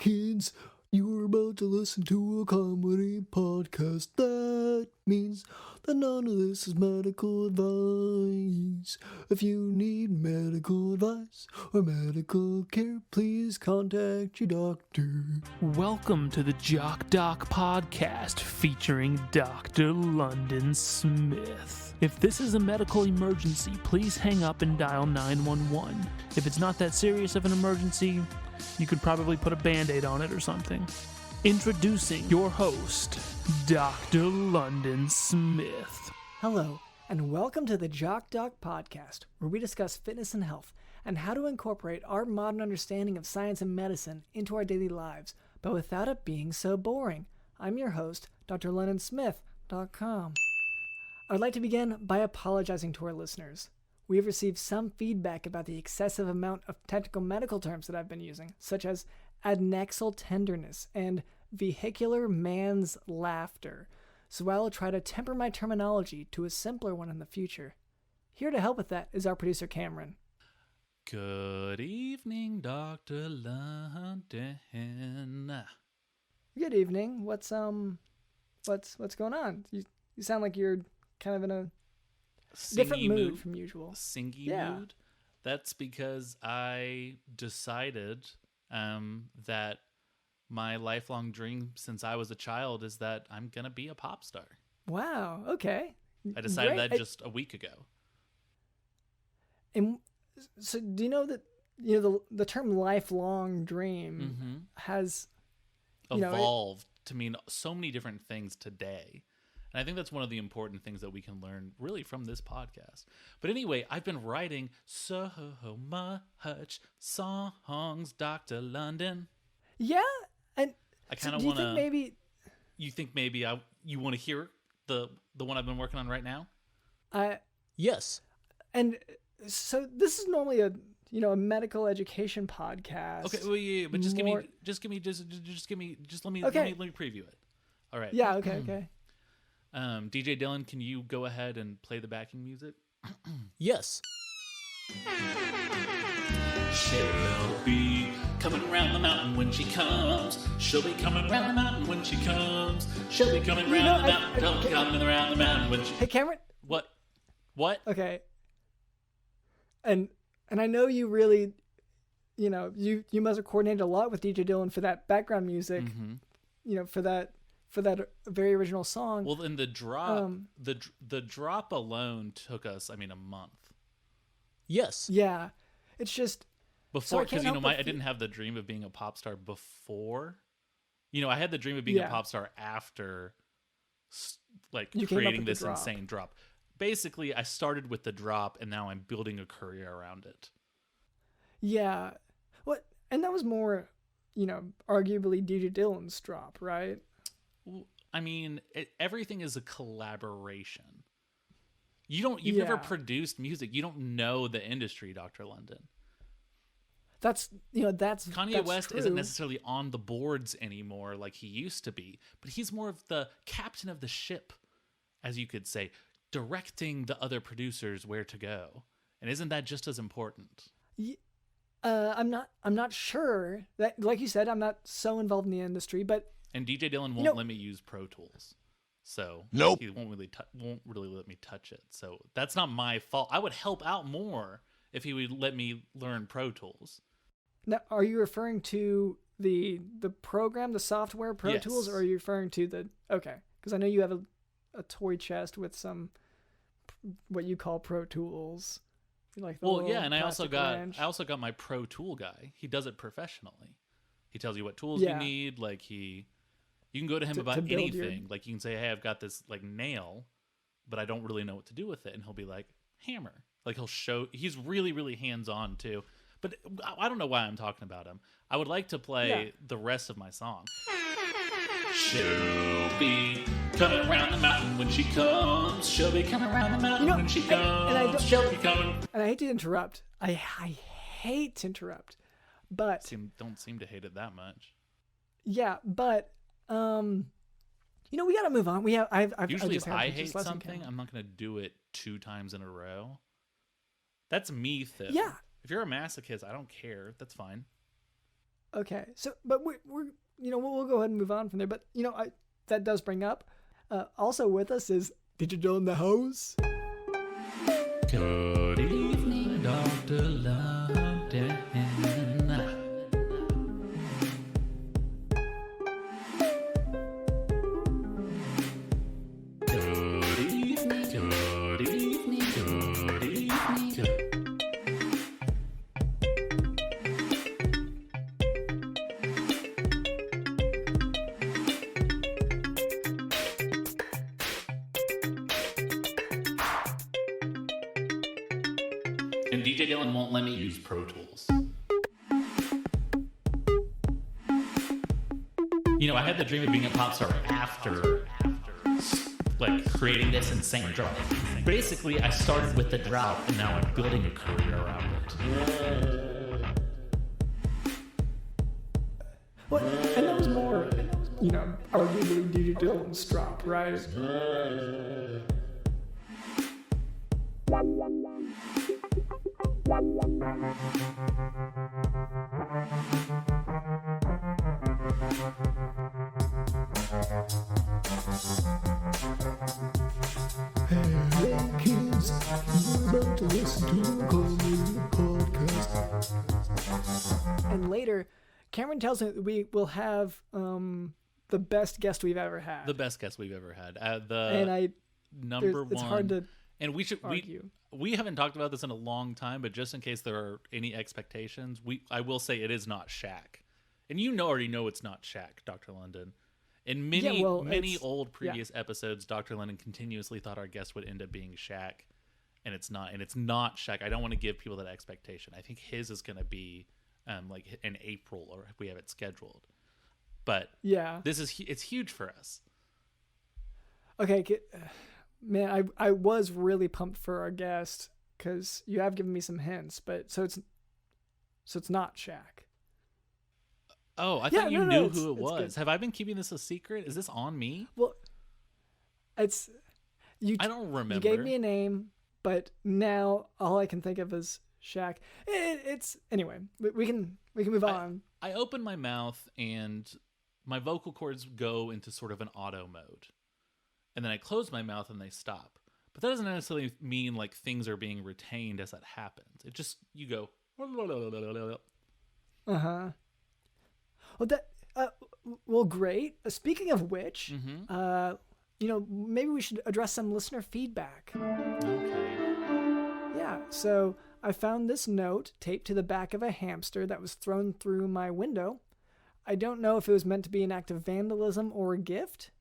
kids. You're about to listen to a comedy podcast. That means that none of this is medical advice. If you need medical advice or medical care, please contact your doctor. Welcome to the Jock podcast featuring Dr. London Smith. If this is a medical emergency, please hang up and dial 911. If it's not that serious of an emergency, you could probably put a Band-Aid on it or something. Introducing your host, Dr. London Smith. Hello, and welcome to the Jock podcast, where we discuss fitness and health, and how to incorporate our modern understanding of science and medicine into our daily lives, but without it being so boring. I'm your host, drlondonsmith.com. I would like to begin by apologizing to our listeners. We have received some feedback about the excessive amount of technical medical terms that I've been using, such as adnexal tenderness and vehicular man's laughter, so I'll try to temper my terminology to a simpler one in the future. Here to help with that is our producer Cameron. Good evening, Dr. London. Good evening. What's going on? You sound like you're kind of in a different mood from usual. Singy Yeah. mood. That's because I decided that my lifelong dream since I was a child is that I'm going to be a pop star. Wow. Okay. I decided Great. that just a week ago. And so do you know that the term lifelong dream has Evolved to mean so many different things today. And I think that's one of the important things that we can learn really from this podcast. But anyway, I've been writing so much songs, Dr. London. Yeah, and I kind of so want to. You think maybe you want to hear the one I've been working on right now? Yes. And so this is normally a medical education podcast. Okay, well, yeah, but just let me preview it. All right. Yeah. Okay. DJ Dylan, can you go ahead and play the backing music? Yes. She'll be coming around the mountain when she comes. She'll be coming around the mountain when she comes. She'll be coming around the mountain, coming around the mountain when she. Hey, Cameron. What? Okay. And I know you really, you must have coordinated a lot with DJ Dylan for that background music. Mm-hmm. For that very original song. Well, in the drop, the drop alone took us, a month. Yes. Yeah, it's just before, because I didn't have the dream of being a pop star before. I had the dream of being a pop star after, creating this insane drop. Basically, I started with the drop, and now I'm building a career around it. Yeah, and that was more, arguably DJ Dylan's drop, right? Everything is a collaboration. You've never produced music. You don't know the industry, Dr. London. That's Kanye West true. Isn't necessarily on the boards anymore like he used to be, but he's more of the captain of the ship, as you could say, directing the other producers where to go. And isn't that just as important? I'm not sure that, like you said, I'm not so involved in the industry, but. And DJ Dylan won't let me use Pro Tools, so nope. He won't really let me touch it. So that's not my fault. I would help out more if he would let me learn Pro Tools. Now, are you referring to the program, the software Pro Yes. Tools, or are you referring to the Because I know you have a toy chest with some what you call Pro Tools. And I also wrench. got my Pro Tool guy. He does it professionally. He tells you what tools you need. You can go to him about anything. You can say, "Hey, I've got this nail, but I don't really know what to do with it," and he'll be like, "Hammer." He'll show. He's really, really hands-on too. But I don't know why I'm talking about him. I would like to play the rest of my song. She'll be coming around the mountain when she comes. She'll be coming around the mountain when she comes. She'll be coming. And I hate to interrupt. I hate to interrupt, but don't seem to hate it that much. Yeah, but we got to move on. Usually if I hate something, I'm not going to do it 2 times in a row. That's me, though. Yeah. If you're a masochist, I don't care. That's fine. Okay. So, but we're we'll go ahead and move on from there. But that does bring up. Also with us is Digital in the House. Good evening, Dr. London. And DJ Dylan won't let me use Pro Tools. I had the dream of being a pop star after like creating this insane drop. Basically, I started with the drop, and now I'm building a career around it. Well, and that was more, arguably DJ Dylan's drop, right? Hey kids, you're about to listen to a comedy podcast. And later, Cameron tells me that we will have the best guest we've ever had. The best guest we've ever had. Number one. It's hard to and we should argue. We haven't talked about this in a long time, but just in case there are any expectations, I will say it is not Shaq. And already know it's not Shaq, Dr. London. In many old previous episodes, Dr. London continuously thought our guest would end up being Shaq, and it's not. And it's not Shaq. I don't want to give people that expectation. I think his is going to be like in April, or if we have it scheduled. But it's huge for us. Okay, man, I was really pumped for our guest because you have given me some hints, but so it's not Shaq. Oh, I thought you knew who it was. Have I been keeping this a secret? Is this on me? Well, I don't remember. You gave me a name, but now all I can think of is Shaq. Anyway. We can move on. I open my mouth and my vocal cords go into sort of an auto mode, and then I close my mouth and they stop. But that doesn't necessarily mean like things are being retained as that happens. It just you go. Well, great. Speaking of which, Mm-hmm. Maybe we should address some listener feedback. Okay. Yeah, so I found this note taped to the back of a hamster that was thrown through my window. I don't know if it was meant to be an act of vandalism or a gift,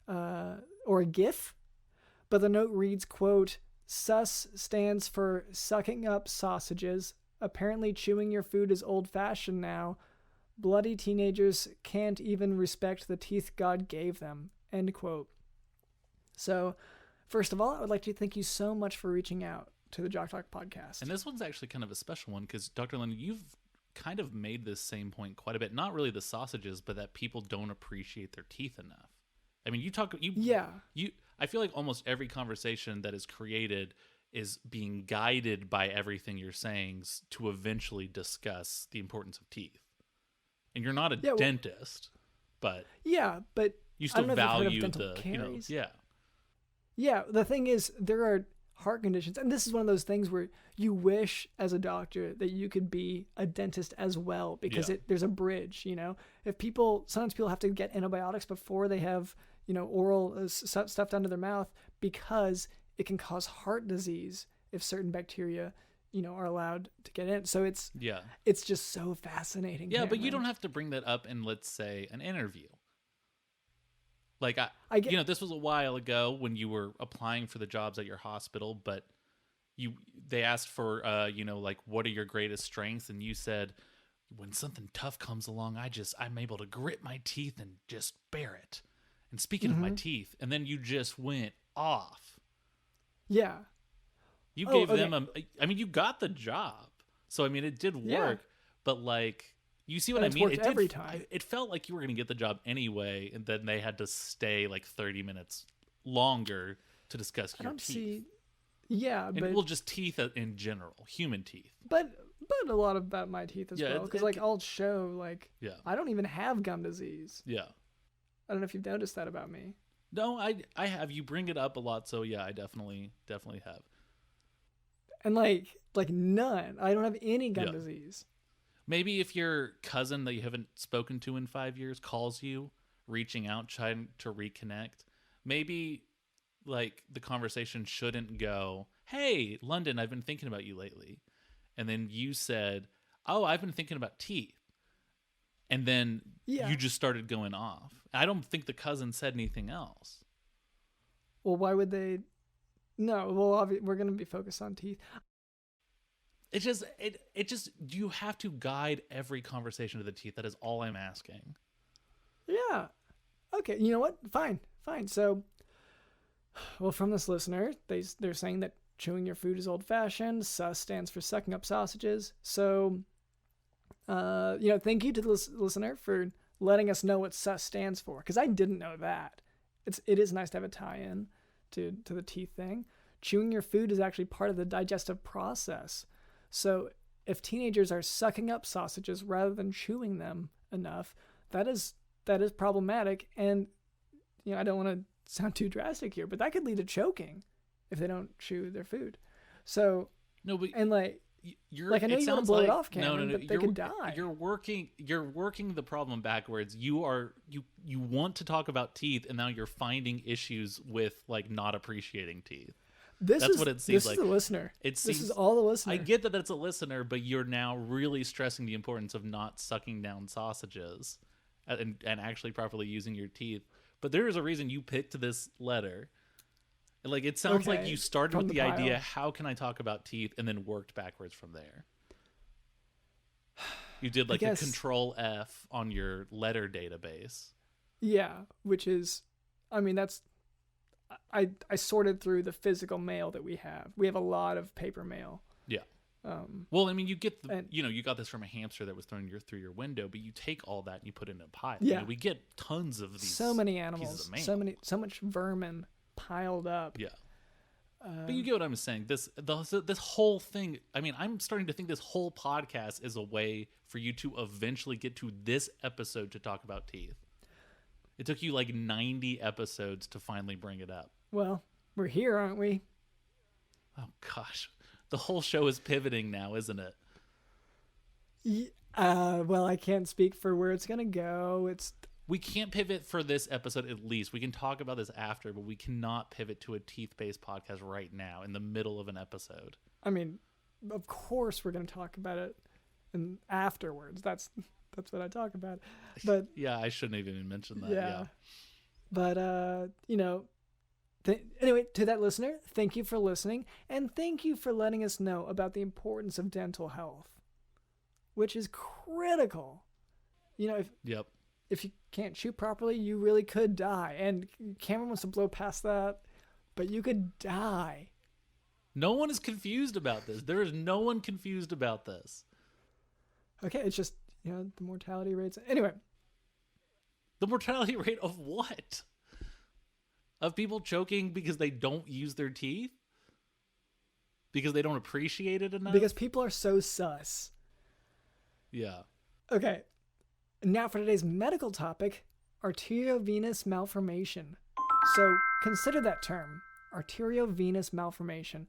or a gif, but the note reads, quote, "Sus stands for sucking up sausages. Apparently chewing your food is old-fashioned now. Bloody teenagers can't even respect the teeth God gave them." End quote. So, first of all, I would like to thank you so much for reaching out to the Jock Talk podcast. And this one's actually kind of a special one because, Dr. London, you've kind of made this same point quite a bit. Not really the sausages, but that people don't appreciate their teeth enough. I mean, I feel like almost every conversation that is created is being guided by everything you're saying to eventually discuss the importance of teeth. And you're not a dentist, but you still value the, Yeah, the thing is, there are heart conditions, and this is one of those things where you wish as a doctor that you could be a dentist as well, because there's a bridge, sometimes people have to get antibiotics before they have, oral stuff under their mouth, because it can cause heart disease if certain bacteria, are allowed to get in. So it's just so fascinating. Yeah, but you don't have to bring that up in, let's say, an interview. Like, I get, this was a while ago when you were applying for the jobs at your hospital, but they asked for, like, what are your greatest strengths? And you said, when something tough comes along, I'm able to grit my teeth and just bear it. And speaking of my teeth, and then you just went off. Yeah. You gave them you got the job. So, it did work, but like, you see what I mean? Every time. It felt like you were going to get the job anyway, and then they had to stay like 30 minutes longer to discuss your teeth. Yeah, but well, just teeth in general, human teeth. But But a lot about my teeth as well, because like I'll show like I don't even have gum disease. Yeah. I don't know if you've noticed that about me. No, I have. You bring it up a lot, so yeah, I definitely have. And like none. I don't have any gum disease. Maybe if your cousin that you haven't spoken to in 5 years calls you, reaching out, trying to reconnect, maybe like the conversation shouldn't go, "Hey, London, I've been thinking about you lately." And then you said, "Oh, I've been thinking about teeth." And then you just started going off. I don't think the cousin said anything else. Well, why would they? No, well, we're going to be focused on teeth. It just you have to guide every conversation to the teeth. That is all I'm asking. Yeah. Okay. You know what? Fine. So, well, from this listener, they're saying that chewing your food is old-fashioned. Sus stands for sucking up sausages. So, thank you to the listener for letting us know what sus stands for, because I didn't know that. It is nice to have a tie-in to the teeth thing. Chewing your food is actually part of the digestive process. So if teenagers are sucking up sausages rather than chewing them enough, that is problematic. And I don't want to sound too drastic here, but that could lead to choking if they don't chew their food. So no, but and like you're I know you want to blow it off, Cameron, but they could die. You're working the problem backwards. You want to talk about teeth, and now you're finding issues with like not appreciating teeth. That's what it seems like. This is a listener. This is all the listener. I get that that's a listener, but you're now really stressing the importance of not sucking down sausages and actually properly using your teeth. But there is a reason you picked this letter. Like, it sounds like you started with the idea, how can I talk about teeth, and then worked backwards from there. You did like a Control F on your letter database. Yeah, which is, I mean, that's, I sorted through the physical mail that we have. We have a lot of paper mail. Yeah. Well, I mean, you get you got this from a hamster that was thrown through your window, but you take all that and you put it in a pile. Yeah. We get tons of these. So many animals, so much vermin piled up. Yeah. But you get what I'm saying. This whole thing, I mean, I'm starting to think this whole podcast is a way for you to eventually get to this episode to talk about teeth. It took you like 90 episodes to finally bring it up. Well, we're here, aren't we? Oh, gosh. The whole show is pivoting now, isn't it? Well, I can't speak for where it's going to go. We can't pivot for this episode, at least. We can talk about this after, but we cannot pivot to a teeth-based podcast right now in the middle of an episode. I mean, of course we're going to talk about it afterwards. That's what I talk about. But yeah, I shouldn't have even mentioned that. Yeah. But, anyway, to that listener, thank you for listening. And thank you for letting us know about the importance of dental health, which is critical. If you can't chew properly, you really could die. And Cameron wants to blow past that, but you could die. No one is confused about this. There is no one confused about this. Okay, it's just, the mortality rates. Anyway. The mortality rate of what? Of people choking because they don't use their teeth? Because they don't appreciate it enough? Because people are so sus. Yeah. Okay. Now for today's medical topic, arteriovenous malformation. So consider that term, arteriovenous malformation.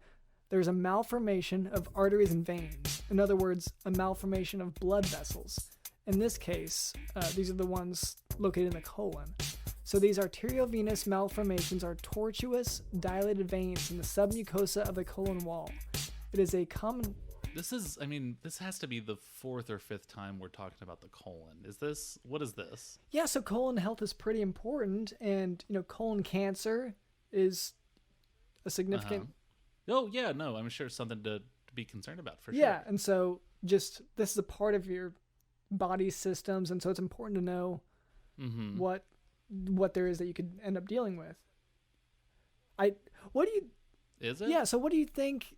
There's a malformation of arteries and veins. In other words, a malformation of blood vessels. In this case, these are the ones located in the colon. So these arteriovenous malformations are tortuous, dilated veins in the submucosa of the colon wall. It is a common... This has to be the fourth or fifth time we're talking about the colon. What is this? Yeah, so colon health is pretty important, and, colon cancer is a significant... Oh, yeah, no, I'm sure it's something to be concerned about, for sure. Yeah, and so this is a part of your body systems, and so it's important to know what there is that you could end up dealing with. Is it? Yeah, so what do you think...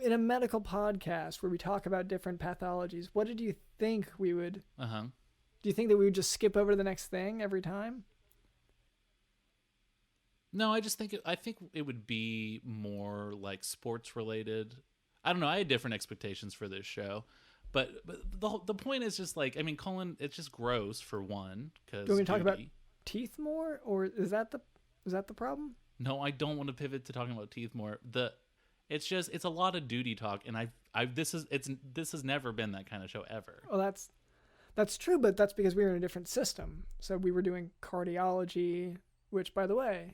In a medical podcast where we talk about different pathologies, what did you think we would... Do you think that we would just skip over to the next thing every time? No, I think it would be more like sports related. I don't know. I had different expectations for this show. But the point is just like, I mean, colon, it's just gross for one. Do you want me to talk about teeth more, or is that the problem? No, I don't want to pivot to talking about teeth more. It's a lot of duty talk, and this has never been that kind of show ever. Well, that's true, but that's because we were in a different system. So we were doing cardiology, which, by the way,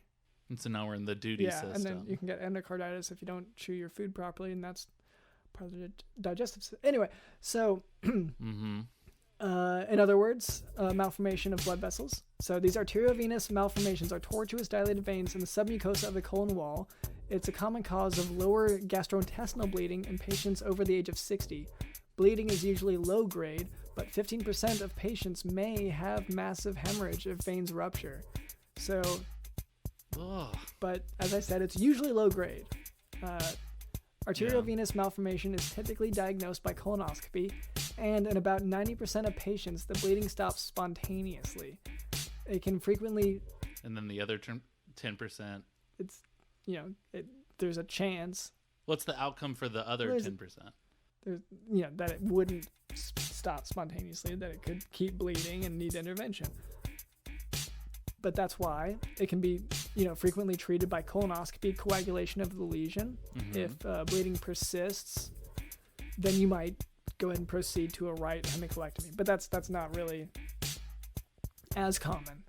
and so now we're in the duty system. Yeah, and then you can get endocarditis if you don't chew your food properly, and that's part of the digestive system. Anyway, so in other words, malformation of blood vessels. So these arteriovenous malformations are tortuous dilated veins in the submucosa of the colon wall. It's a common cause of lower gastrointestinal bleeding in patients over the age of 60. Bleeding is usually low grade, but 15% of patients may have massive hemorrhage if veins rupture. So, but as I said, it's usually low grade. Arteriovenous malformation is typically diagnosed by colonoscopy, and in about 90% of patients, the bleeding stops spontaneously. It can frequently... And then the other 10%? It's, there's a chance. What's the outcome for the other 10%? There's, that it wouldn't stop spontaneously, that it could keep bleeding and need intervention. But that's why it can be, frequently treated by colonoscopy, coagulation of the lesion. Mm-hmm. If bleeding persists, then you might go ahead and proceed to a right hemicolectomy. But that's not really as common.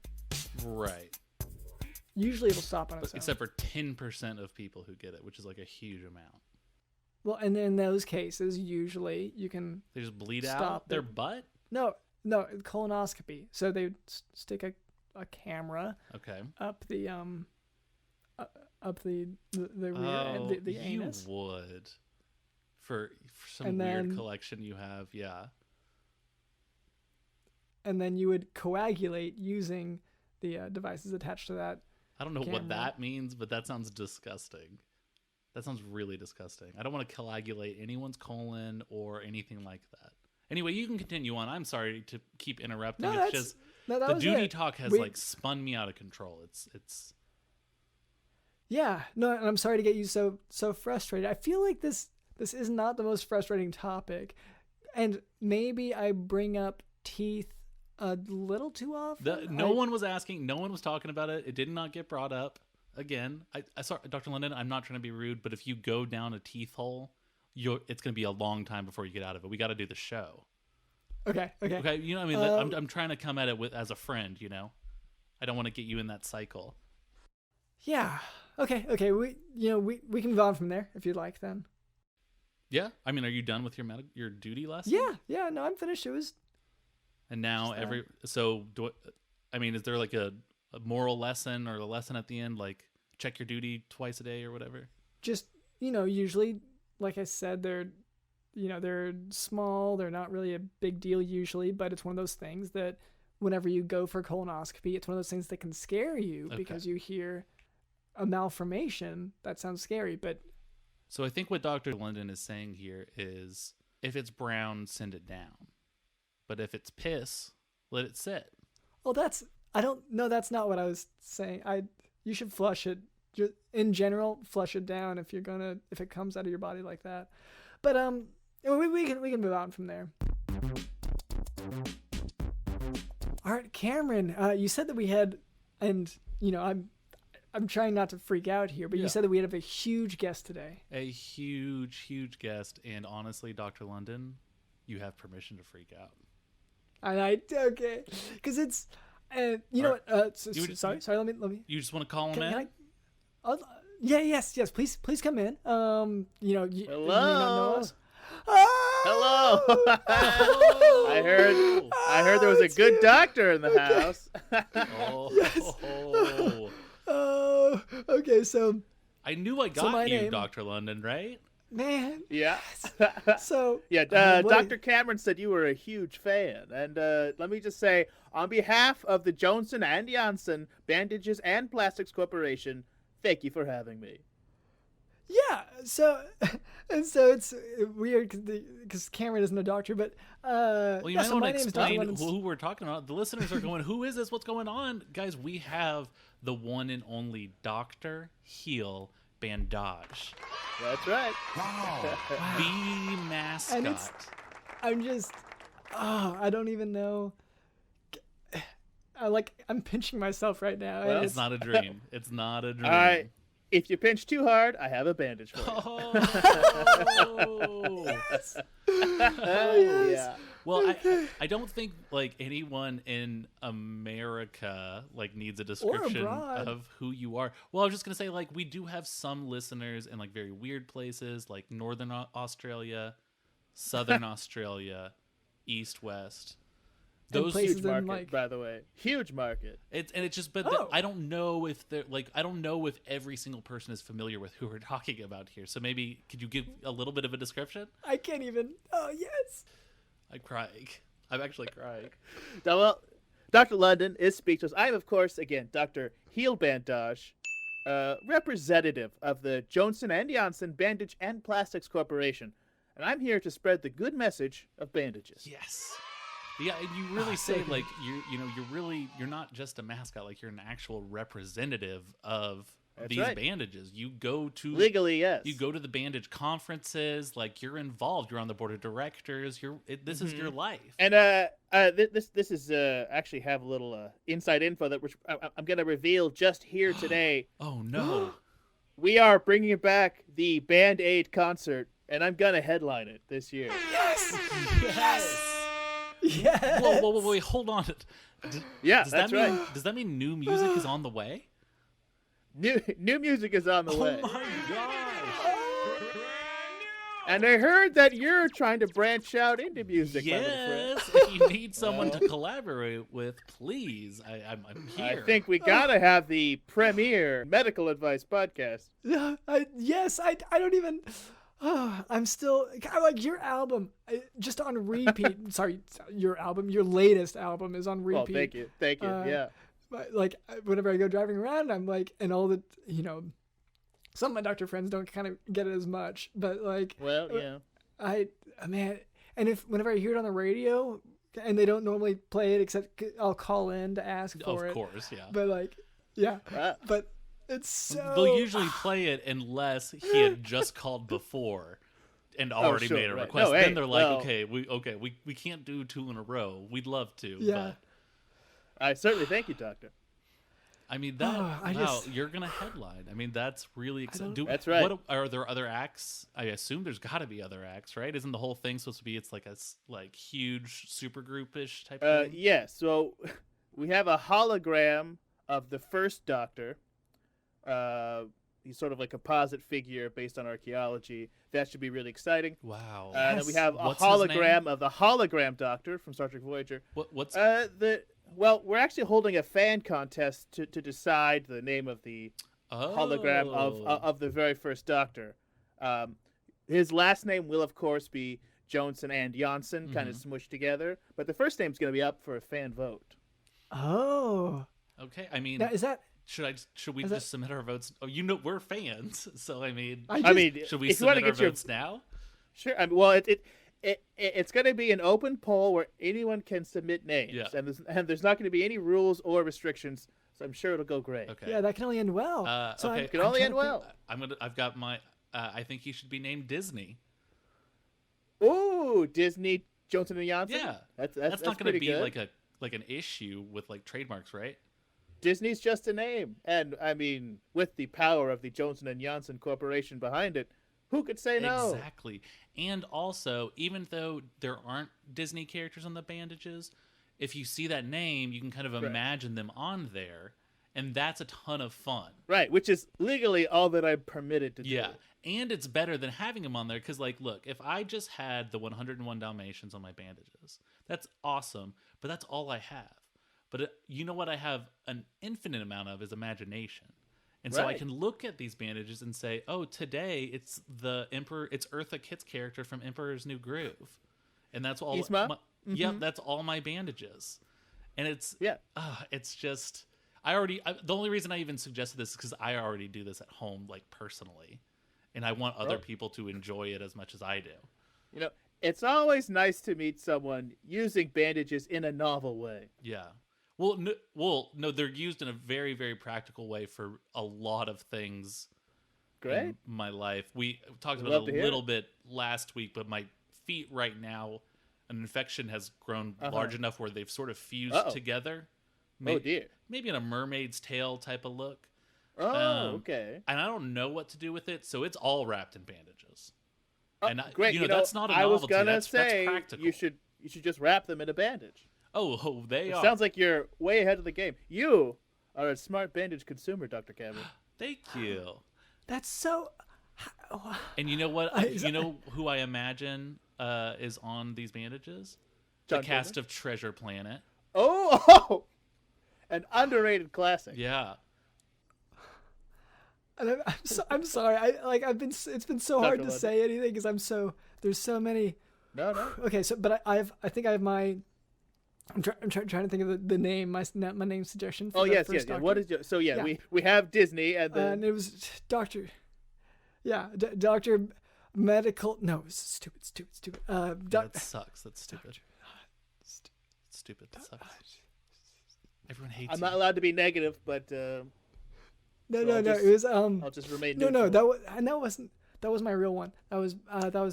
Right. Usually it'll stop on its own. Except for 10% of people who get it, which is like a huge amount. Well, and in those cases, usually you can they just bleed out their butt? No, colonoscopy. So they would stick a camera up the rear end, the anus. You would for some weird collection you have, yeah. And then you would coagulate using the devices attached to that. I don't know what that means, but that sounds disgusting. That sounds really disgusting. I don't want to coagulate anyone's colon or anything like that. Anyway, you can continue on. I'm sorry to keep interrupting. The duty talk has spun me out of control. It's. Yeah, no, and I'm sorry to get you so frustrated. I feel like this is not the most frustrating topic, and maybe I bring up teeth a little too often. No one was asking. No one was talking about it. It did not get brought up. Again, I sorry, Dr. London, I'm not trying to be rude, but if you go down a teeth hole, it's going to be a long time before you get out of it. We got to do the show. Okay. I'm trying to come at it as a friend, I don't want to get you in that cycle. Yeah. Okay. We can move on from there if you'd like then. Yeah. I mean, are you done with your duty lesson? Yeah. No, I'm finished. It was. And now is there like a moral lesson or a lesson at the end, like check your duty twice a day or whatever? Just, usually, like I said, they're small. They're not really a big deal usually, but it's one of those things that whenever you go for colonoscopy, it's one of those things that can scare you because you hear a malformation. That sounds scary, but. So I think what Dr. London is saying here is if it's brown, send it down. But if it's piss, let it sit. Well, that's not what I was saying. You should flush it. Just in general, flush it down if it comes out of your body like that. But we can move on from there. All right, Cameron, you said that we had, and I'm trying not to freak out here, but you said that we have a huge guest today. A huge guest, and honestly, Dr. London, you have permission to freak out. Okay, because it's. Know what? Sorry. Let me. You just want to call him in? Yes. Please come in. Hello. You may not know us. Hello. I heard there was a good doctor in the house. Okay. So. I knew I got you, Dr. London, right? Man. Yeah. So. Yeah. Dr. Cameron said you were a huge fan, and let me just say, on behalf of the Johnson and Janssen Bandages and Plastics Corporation, thank you for having me. Yeah. So it's weird because Cameron isn't a doctor, but you might want to explain who we're talking about. The listeners are going, "Who is this? What's going on, guys?" We have the one and only Dr. Heale Bahndodge. That's right. Wow. The mascot. And I'm just, I don't even know. I'm pinching myself right now. Well, it's not a dream. It's not a dream. All right. If you pinch too hard, I have a bandage for you. Oh. Yes. Oh, yeah. Well, I don't think like anyone in America like needs a description of who you are. Well, I was just gonna say like we do have some listeners in like very weird places like Northern Australia, Southern Australia, East, West. Those huge market, by the way, huge market. I don't know if they're like I don't know if every single person is familiar with who we're talking about here. So maybe could you give a little bit of a description? I can't even. Oh yes. I'm crying. I'm actually crying. Well, Dr. London is speechless. I am, of course, again, Dr. Heale Bahndodge, representative of the Johnson & Johnson Bandage and Plastics Corporation, and I'm here to spread the good message of bandages. Yes. Yeah, and you really say like you're not just a mascot, like you're an actual representative of these bandages. You go to legally, yes. You go to the bandage conferences, like you're involved. You're on the board of directors. This is your life. And this is actually have a little inside info that I'm going to reveal just here today. Oh no. We are bringing back the Band-Aid concert, and I'm going to headline it this year. Yes. Yes. Yes. Whoa, wait, hold on. That's right. Does that mean new music is on the way? New music is on the way. Oh my gosh. And I heard that you're trying to branch out into music. Yes. If you need someone to collaborate with, please. I'm here. I think we gotta have the premier medical advice podcast. Yes. I don't even. I'm still like your album just on repeat. Sorry, your latest album is on repeat. Oh, thank you. Yeah. Like whenever I go driving around, I'm like, and all the some of my doctor friends don't kind of get it as much, but like, well, yeah, and whenever I hear it on the radio, and they don't normally play it, except I'll call in to ask for it. Of course, yeah. But like, yeah, but. It's so... They'll usually play it unless he had just called before and already made a request. No, then they're like, we can't do 2 in a row. We'd love to, but I certainly thank you, Doctor. I mean you're gonna headline. I mean that's really exciting. That's right. Are there other acts? I assume there's got to be other acts, right? Isn't the whole thing supposed to be it's like a huge super groupish type thing? Yeah. So we have a hologram of the first Doctor. He's sort of like a composite figure based on archaeology. That should be really exciting. Wow. And then we have a hologram of the hologram Doctor from Star Trek Voyager. What's Well, we're actually holding a fan contest to decide the name of the hologram of the very first Doctor. His last name will, of course, be Johnson and Johnson, kind of smushed together. But the first name's going to be up for a fan vote. Oh. Okay. I mean, now, is that... Should we just submit our votes? Oh, we're fans, so I mean, should we submit our votes now? Sure. I mean, well, it's going to be an open poll where anyone can submit names, and there's not going to be any rules or restrictions. So I'm sure it'll go great. Okay. Yeah, that can only end well. It can only end well. I've got my. I think he should be named Disney. Ooh, Disney Johnson and Johnson. Yeah, that's not going to be good. like an issue with like trademarks, right? Disney's just a name, and I mean, with the power of the Johnson and Johnson Corporation behind it, who could say no? Exactly. And also, even though there aren't Disney characters on the bandages, if you see that name, you can kind of imagine them on there, and that's a ton of fun. Right, which is legally all that I'm permitted to do. Yeah, and it's better than having them on there, because, like, look, if I just had the 101 Dalmatians on my bandages, that's awesome, but that's all I have. But you know what I have an infinite amount of is imagination. And so I can look at these bandages and say, oh, today it's it's Eartha Kitt's character from Emperor's New Groove. And that's all. Yep, that's all my bandages. And it's just, the only reason I even suggested this is because I already do this at home, like personally. And I want other people to enjoy it as much as I do. You know, it's always nice to meet someone using bandages in a novel way. Yeah. Well, no, they're used in a very, very practical way for a lot of things in my life. We talked about it a little bit last week, but my feet right now, an infection has grown large enough where they've sort of fused together. Dear. Maybe in a mermaid's tail type of look. Okay. And I don't know what to do with it, so it's all wrapped in bandages. Great. That's not a novelty. I was gonna that's practical. you should just wrap them in a bandage. They are. Sounds like you're way ahead of the game. You are a smart bandage consumer, Dr. Cameron. Thank you. That's so. And you know what? You know who I imagine is on these bandages? John the cast of Treasure Planet. Oh, an underrated classic. Yeah. And I'm sorry. It's been so hard to say anything because there's so many. No. Okay, so but I think I have my. I'm trying to think of the name. My name suggestion. For yes. Doctor. What is your? So we have Disney and then and it was Doctor. Yeah, Doctor Medical. No, it's stupid. That sucks. That's stupid. Stupid. That sucks. Everyone hates. I'm not allowed to be negative, but. No. It was I'll just remain. No. That was my real one. That was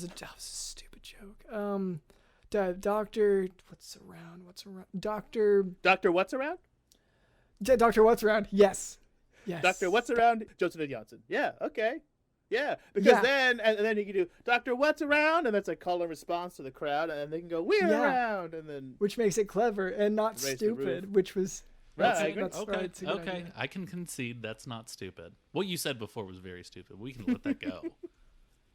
a stupid joke. Doctor, what's around? Doctor What's Around? Doctor What's Around? Yes. Doctor What's Around? Johnson and Johnson. Yeah. Okay. Yeah. Because then you can do Doctor What's Around, and that's a call and response to the crowd, and they can go We're around, and then which makes it clever and not stupid, which was. Okay. I can concede that's not stupid. What you said before was very stupid. We can let that go.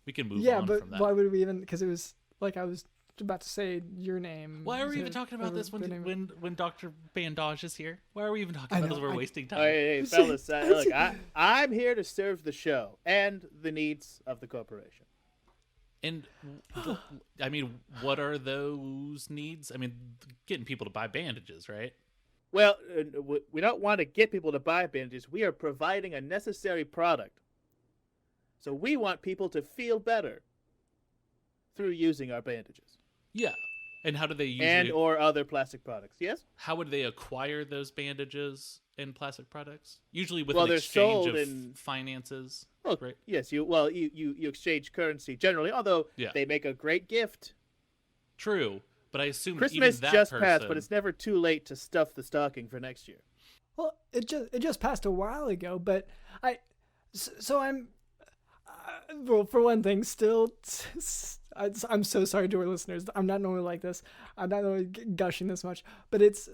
We can move on from that. Yeah, but why would we even? Because it was like I was about to say your name. Why are we even talking about this when Dr. Bandages is here? Why are we even talking about this? We're wasting time. Hey, fellas, look, I'm here to serve the show and the needs of the corporation. And I mean, what are those needs? I mean, getting people to buy bandages, right? Well, we don't want to get people to buy bandages. We are providing a necessary product. So we want people to feel better through using our bandages. Yeah. And how do they usually... And or other plastic products, yes? How would they acquire those bandages and plastic products? Usually with an exchange of finances. Well, right? Yes, you exchange currency generally, although they make a great gift. True. But I assume Christmas just passed, but it's never too late to stuff the stocking for next year. Well, it just passed a while ago, but I'm well, for one thing, still, I'm so sorry to our listeners. I'm not normally like this. I'm not normally gushing this much, but it's,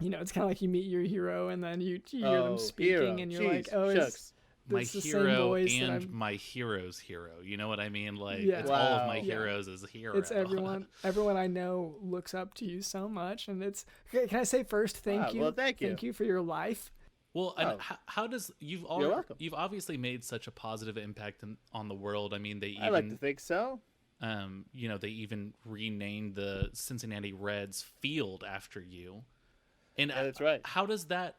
it's kind of like you meet your hero and then you hear them speaking and you're like, oh, shucks. My hero and my hero's hero. You know what I mean? Like, it's all of my heroes as a hero. It's everyone I know looks up to you so much. And it's, can I say first, thank you. Well, thank you. Thank you for your life. Well, how does you've obviously made such a positive impact on the world. I mean, I like to think so. They even renamed the Cincinnati Reds field after you. And that's right. How does that?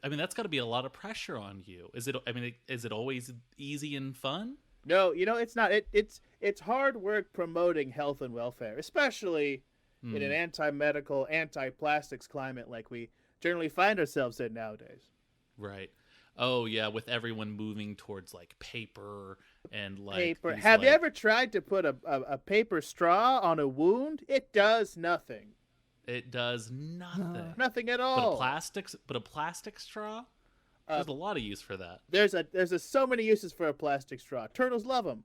I mean, that's got to be a lot of pressure on you. Is it always easy and fun? No, it's not. It's hard work promoting health and welfare, especially in an anti-medical, anti-plastics climate like we generally find ourselves in nowadays. Right. Oh yeah, with everyone moving towards like paper and like paper. Have you ever tried to put a paper straw on a wound? It does nothing. It does nothing. Nothing at all. But a plastic straw? There's a lot of use for that. There's so many uses for a plastic straw. Turtles love them.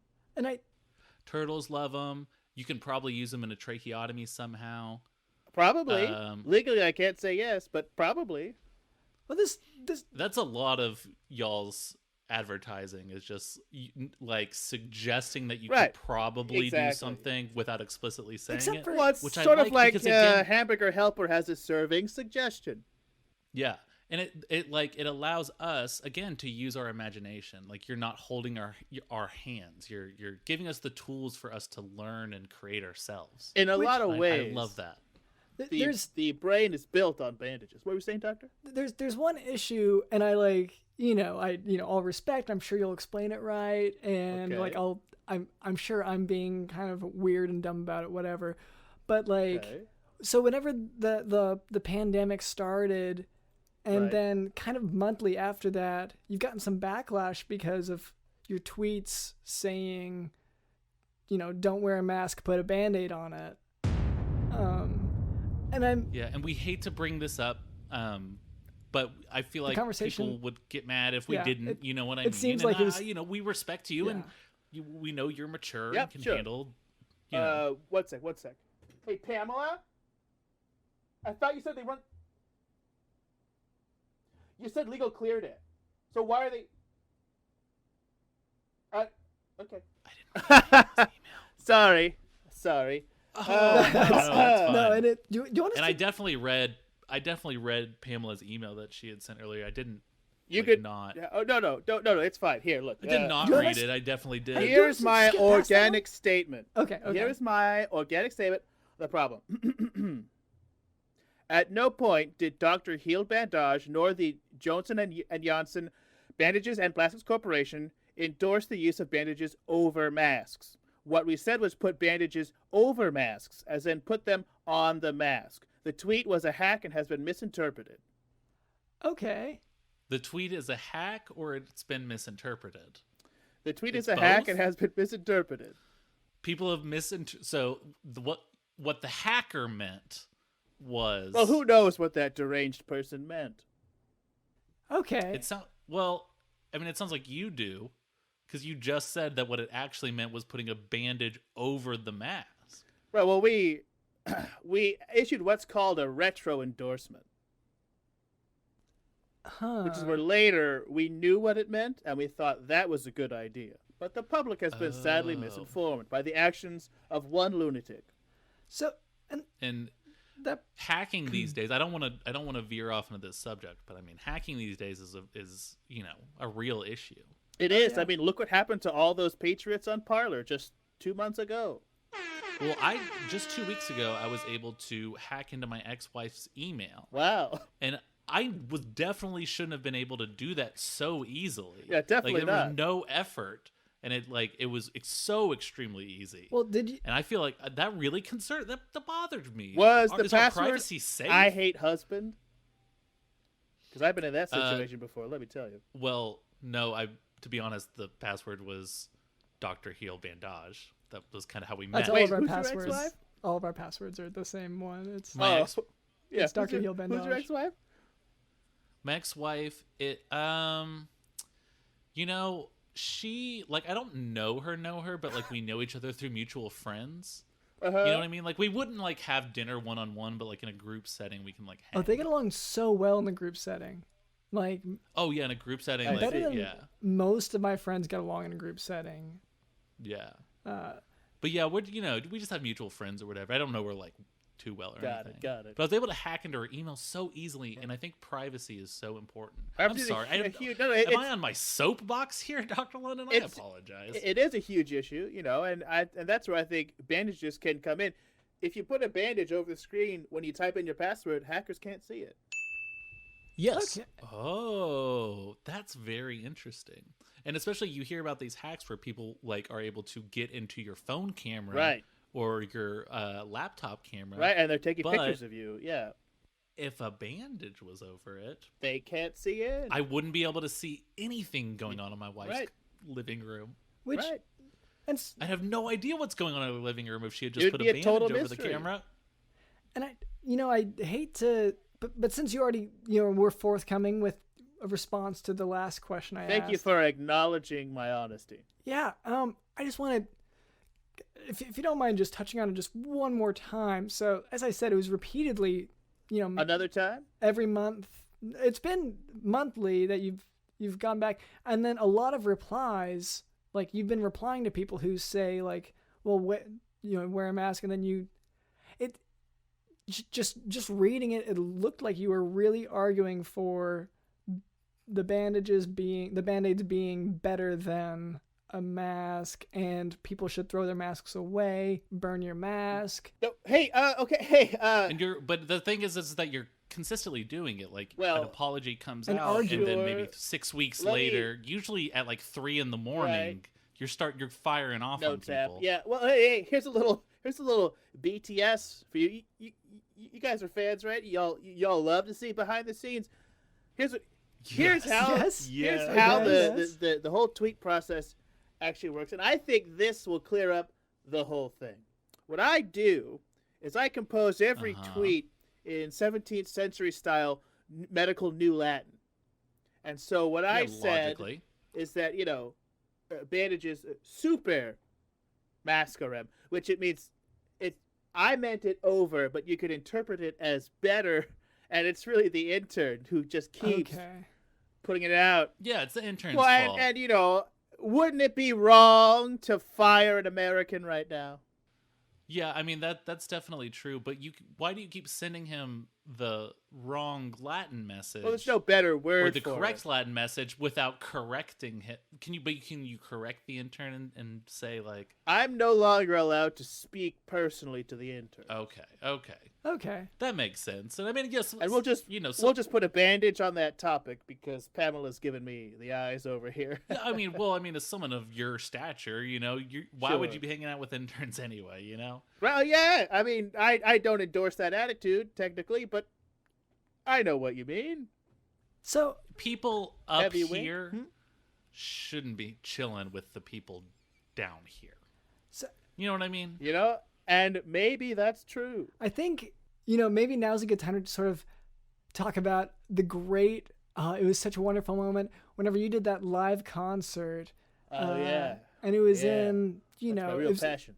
Turtles love them. You can probably use them in a tracheotomy somehow. Probably. Legally, I can't say yes, but probably. Well, this that's a lot of y'all's advertising is just like suggesting that you could probably do something without explicitly saying Except it. For, well, it's which sort I of like again, Hamburger Helper has a serving suggestion. Yeah. And it allows us again to use our imagination. Like you're not holding our hands. You're giving us the tools for us to learn and create ourselves. In a lot of ways. I love that. The brain is built on bandages. What were you saying, Doctor? There's one issue, and all respect. I'm sure you'll explain it right, and I'm sure I'm being kind of weird and dumb about it, whatever. But so whenever the pandemic started, and then kind of monthly after that, you've gotten some backlash because of your tweets saying, don't wear a mask, put a Band-Aid on it. And we hate to bring this up, but I feel like people would get mad if we didn't. You know what I mean? It seems like we respect you, and we know you're mature and can handle. One sec. Hey, Pamela, I thought you said they run. You said legal cleared it, so why are they? Okay. I didn't email. Sorry. That's no, fine. and do you want to? And I definitely read Pamela's email that she had sent earlier. I didn't. You could not. Oh no! It's fine. Here, look. I did not read it. I definitely did. Here's my organic statement. Okay. Here's my organic statement. The problem. At no point did Dr. Heale Bahndodge nor the Johnson and Janssen Bandages and Plastics Corporation endorse the use of bandages over masks. What we said was put bandages over masks, as in put them on the mask. The tweet was a hack and has been misinterpreted. Okay. The tweet is a hack, or it's been misinterpreted? The tweet is a hack and has been misinterpreted. People have So what the hacker meant was... Well, who knows what that deranged person meant? Okay. It sounds like you do, because you just said that what it actually meant was putting a bandage over the mask. Right. Well, we issued what's called a retro endorsement, which is where later we knew what it meant and we thought that was a good idea. But the public has been sadly misinformed by the actions of one lunatic. So and that hacking these days, I don't want to veer off into this subject, but I mean, hacking these days is a real issue. It is. Yeah. I mean, look what happened to all those patriots on Parler just 2 months ago. Well, just 2 weeks ago, I was able to hack into my ex-wife's email. Wow. And I definitely shouldn't have been able to do that so easily. Yeah, definitely not. There was no effort, and it's so extremely easy. Well, did you? And I feel like that really that bothered me. Was the password privacy safe? I hate husband? Because I've been in that situation before. Let me tell you. Well, no, to be honest, the password was Dr. Heale Bahndodge. That was kind of how we met. That's all of our passwords. All of our passwords are the same one. It's it's Dr. Heale Bahndodge. Who's your ex-wife? My ex-wife, she, I don't know her, but we know each other through mutual friends. Uh-huh. You know what I mean? We wouldn't have dinner one-on-one, but in a group setting we can hang. Oh, they get along so well in the group setting. In a group setting, better than most of my friends get along in a group setting. Yeah. But yeah, we just have mutual friends or whatever. I don't know her too well or anything. Got it. But I was able to hack into her email so easily, and I think privacy is so important. I'm sorry. Am I on my soapbox here, Dr. London? I apologize. It is a huge issue, and that's where I think bandages can come in. If you put a bandage over the screen when you type in your password, hackers can't see it. Yes. Okay. Oh, that's very interesting. And especially you hear about these hacks where people are able to get into your phone camera, right, or your laptop camera, right, and they're taking pictures of you. Yeah. If a bandage was over it, they can't see it. I wouldn't be able to see anything going on in my wife's living room. And I'd have no idea what's going on in her living room if she had just put a bandage over the camera. And I hate to. But since you already, were forthcoming with a response to the last question I asked. Thank you for acknowledging my honesty. Yeah. I just want to, if you don't mind just touching on it just one more time. So, as I said, it was repeatedly, Another time? Every month. It's been monthly that you've gone back. And then a lot of replies, you've been replying to people who say, well, wear a mask, and then Just reading it, it looked like you were really arguing for the Band-Aids being better than a mask, and people should throw their masks away, burn your mask. No, hey, okay, hey, but the thing is that you're consistently doing it. An apology comes out, and then maybe 6 weeks later, usually at 3 a.m, right, you're firing off on people. Yeah, well, hey, here's a little BTS for you. You guys are fans, right? Y'all love to see behind the scenes. Here's how the whole tweet process actually works, and I think this will clear up the whole thing. What I do is I compose every tweet in 17th century style medical New Latin. And so what I said is that, bandages super mascarem, which it means I meant it over, but you could interpret it as better, and it's really the intern who just keeps putting it out. Yeah, it's the intern's fault. And wouldn't it be wrong to fire an American right now? Yeah, I mean that's definitely true. But why do you keep sending him the wrong Latin message? Well, there's no better word or the correct Latin message without correcting it. Can you correct the intern and say like, I'm no longer allowed to speak personally to the intern. Okay. That makes sense. And I mean, yes, and we'll just we'll just put a bandage on that topic because Pamela's given me the eyes over here. Yeah, I mean, as someone of your stature, why would you be hanging out with interns anyway? Well, yeah. I mean, I don't endorse that attitude technically, but I know what you mean. So people up here shouldn't be chilling with the people down here. So, you know what I mean? And maybe that's true. I think, maybe now's a good time to sort of talk about the great, it was such a wonderful moment whenever you did that live concert. Yeah. And it was in, that's my real passion.